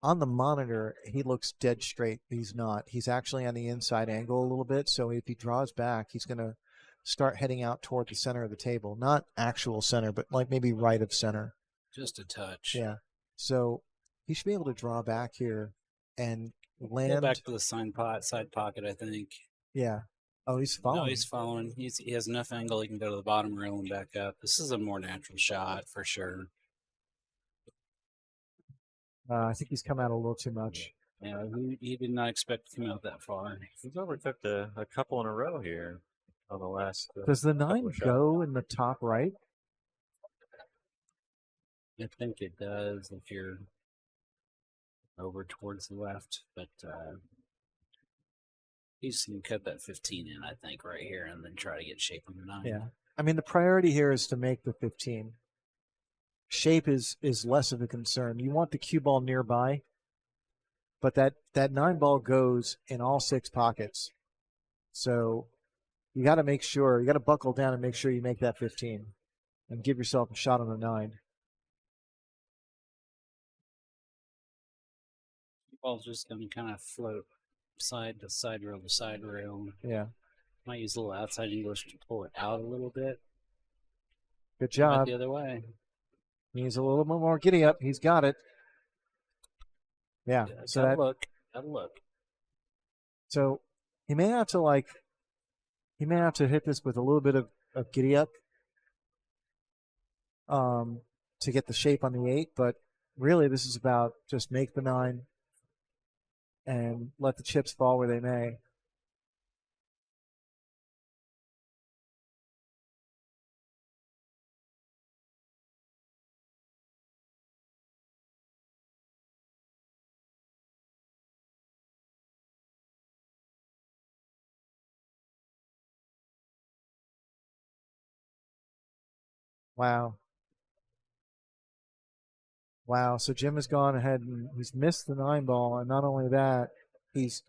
on the monitor he looks dead straight. He's not. He's actually on the inside angle a little bit. So if he draws back, he's going to start heading out toward the center of the table. Not actual center, but like maybe right of center. Just a touch. Yeah. So he should be able to draw back here and Pull land. back to the side pocket, I think. Yeah. Oh, he's following. No, he's following. He has enough angle. He can go to the bottom rail and back up. This is a more natural shot for sure. I think he's come out a little too much. Yeah, he did not expect to come out that far. He's overcooked a couple in a row here on the last. Does the couple 9 of shots. go in the top right? I think it does if you're over towards the left, but he's going to cut that 15 in, I think, right here, and then try to get shape on the 9. Yeah. I mean, the priority here is to make the 15. Shape is less of a concern. You want the cue ball nearby, but that 9 ball goes in all 6 pockets. So you got to make sure, you got to buckle down and make sure you make that 15 and give yourself a shot on the 9. Ball's just going to kind of float side to side rail to side rail. Yeah. Might use a little outside English to pull it out a little bit. Good But job. the other way. Needs a little bit more giddy up. He's got it. Yeah. So gotta that look. Gotta look. So he may have to hit this with a little bit of giddy up to get the shape on the 8, but really this is about just make the 9 and let the chips fall where they may. Wow. Wow. So Jim has gone ahead and he's missed the 9 ball, and not only that, he's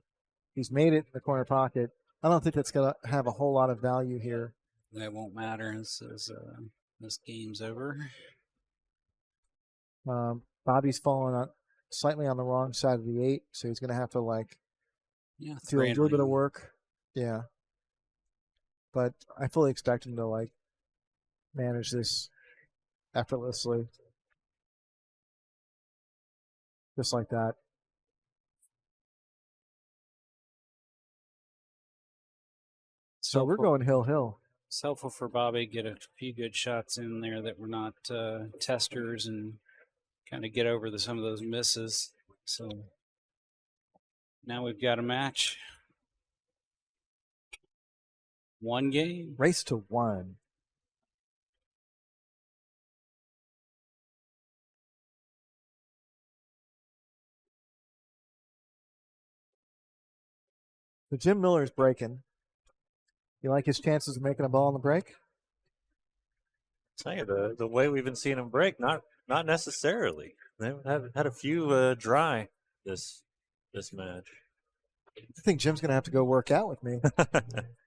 made it in the corner pocket. I don't think that's gonna have a whole lot of value here. That won't matter as this game's over. Bobby's fallen on slightly on the wrong side of the 8, so he's gonna have to Yeah, do a 3 and little bit of ring. work. Yeah. But I fully expect him to manage this effortlessly. Just like that. So we're going hill. It's helpful for Bobby to get a few good shots in there that were not testers and kind of get over some of those misses. So now we've got a match. 1 game. Race to 1. So Jim Miller's breaking. You like his chances of making a ball on the break? Tell you the way we've been seeing him break, not necessarily. They've had a few dry this match. I think Jim's going to have to go work out with me.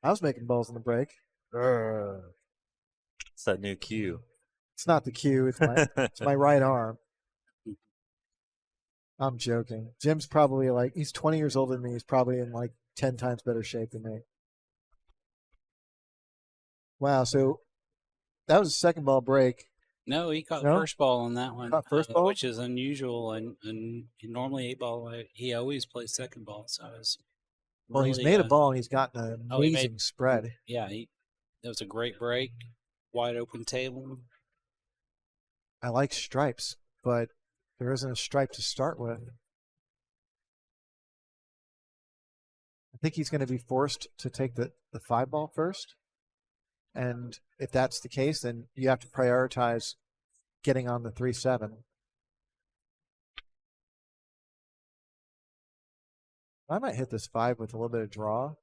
I was making balls on the break. It's that new cue. It's not the cue. It's my right arm. I'm joking. Jim's probably like, he's 20 years older than me. He's probably in like 10 times better shape than me. Wow. So that was a second ball break. No, he caught No? first ball on that one, Caught first ball? which is unusual. And normally 8 ball, he always plays second ball. So I was Well, he's really, made a ball and he's gotten an oh, he amazing made- spread. yeah, that was a great break, wide open table. I like stripes, but there isn't a stripe to start with. I think he's going to be forced to take the 5 ball first. And if that's the case, then you have to prioritize getting on the 3-7. I might hit this 5 with a little bit of draw.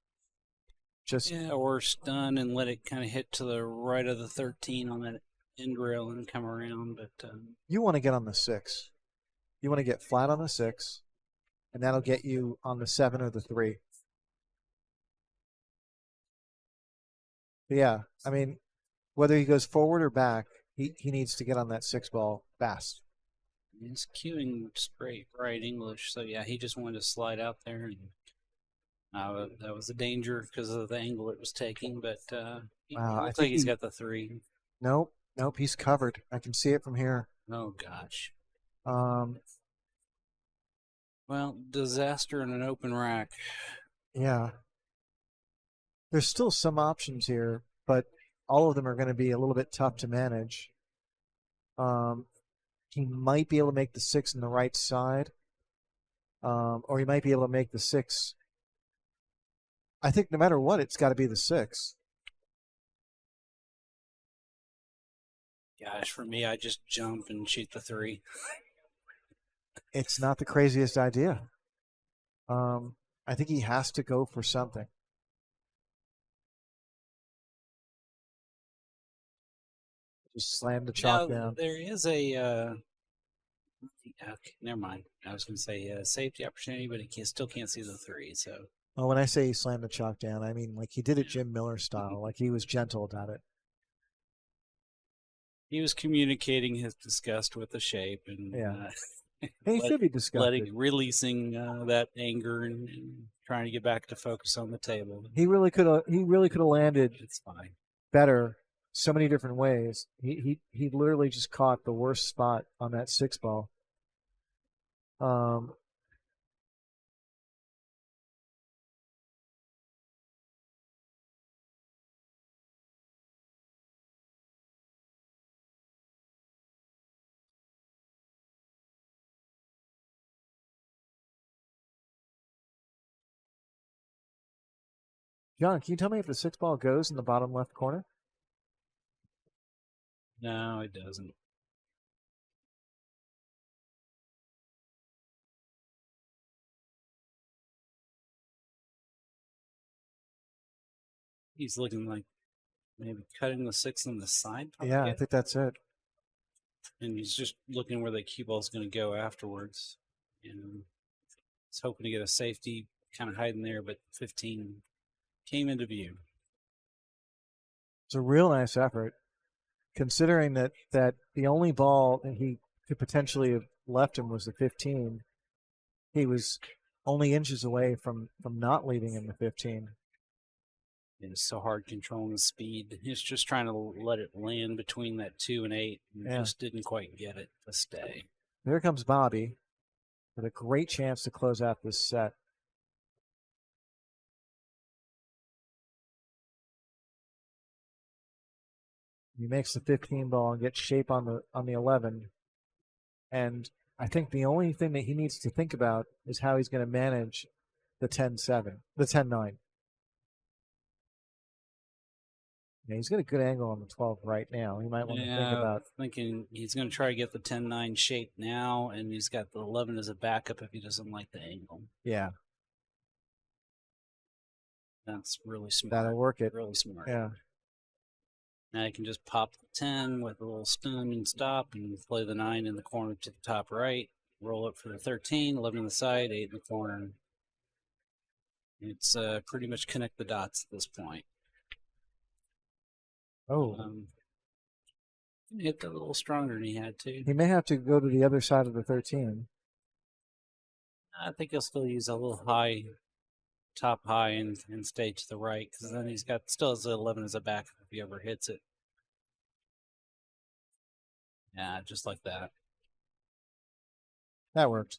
Just Yeah, or stun and let it kind of hit to the right of the 13 on that end rail and come around. But you want to get on the 6. You want to get flat on the 6, and that'll get you on the 7 or the 3. But yeah, I mean, whether he goes forward or back, he needs to get on that 6 ball fast. he's queuing straight right English. So yeah, he just wanted to slide out there, and that was a danger because of the angle it was taking. But he Wow, I looks think like he's he- got the 3. Nope, he's covered. I can see it from here. Oh gosh. Um, Well, disaster in an open rack. yeah. There's still some options here, but all of them are going to be a little bit tough to manage. He might be able to make the 6 on the right side, or he might be able to make the 6. I think no matter what, it's got to be the 6. Gosh, for me, I just jump and shoot the 3. It's not the craziest idea. I think he has to go for something. Just slam the chalk Now, down. there is a. Okay, never mind. I was going to say safety opportunity, but he still can't see the 3. So Well, when I say he slammed the chalk down, I mean like he did it Jim Miller style. Like he was gentle about it. he was communicating his disgust with the shape and Yeah. And he let- should be disgusted. releasing that anger and trying to get back to focus on the table. He really could have. He really could have landed It's fine. better so many different ways. He literally just caught the worst spot on that 6 ball. John, can you tell me if the 6 ball goes in the bottom left corner? No, it doesn't. He's looking like maybe cutting the 6 on the side. Yeah, I pocket, think that's it. and he's just looking where the cue ball's going to go afterwards. And he's hoping to get a safety kind of hiding there, but 15 came into view. It's a real nice effort, considering that the only ball that he could potentially have left him was the 15. He was only inches away from not leaving him the 15. It was so hard controlling the speed. He was just trying to let it land between that 2 and 8, and Yeah. just didn't quite get it to stay. There comes Bobby with a great chance to close out this set. He makes the 15 ball and gets shape on the 11. And I think the only thing that he needs to think about is how he's going to manage the 10-7, the 10-9. Yeah, he's got a good angle on the 12 right now. He might want to think about. Thinking he's going to try to get the 10-9 shape now, and he's got the 11 as a backup if he doesn't like the angle. Yeah, That's really smart. that'll work it. Really smart. Yeah. Now you can just pop the 10 with a little stun and stop and play the 9 in the corner to the top right. Roll it for the 13, 11 on the side, 8 in the corner. It's pretty much connect the dots at this point. Oh, Hit that a little stronger than he had to. he may have to go to the other side of the 13. I think he'll still use a little high, top high, and stay to the right because then he's got still has the 11 as a backup if he ever hits it. Yeah, just like that. That works.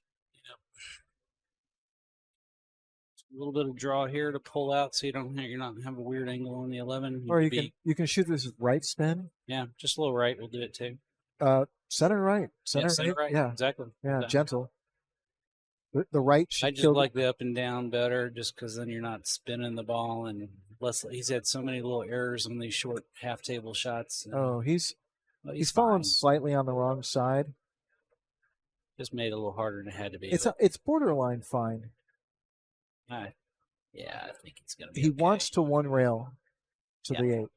A little bit of draw here to pull out, so you're not have a weird angle on the 11. Or you could can shoot this with right spin. yeah, just a little right will do it too. Center right. Center right. Yeah. Exactly. Yeah. Exactly. Gentle. The right I should just kill. like the up and down better, just because then you're not spinning the ball and less. He's had so many little errors on these short half table shots. Oh, he's Well, fallen fine. slightly on the wrong side. Just made it a little harder than it had to be. It's borderline fine. Yeah, I think it's gonna be. He okay. wants to one rail to Yeah. the 8,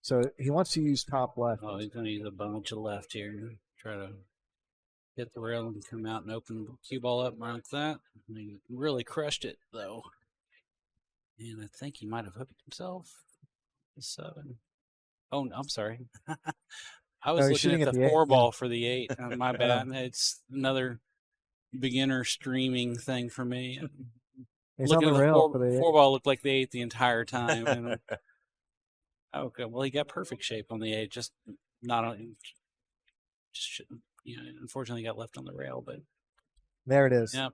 so he wants to use top left. Oh, he's gonna use a bunch of left here. Try to hit the rail and come out and open the cue ball up like that. He really crushed it though, and I think he might have hooked himself. The 7. Oh, I'm sorry. I was he's looking shooting at at the the 8, 4 yeah. ball for the 8. My bad. It's another beginner streaming thing for me. He's Looking on at the the rail for the 8. 4 ball looked like the 8 the entire time. And, okay, well he got perfect shape on the 8, just not on. Just unfortunately got left on the rail, but There it is. yeah.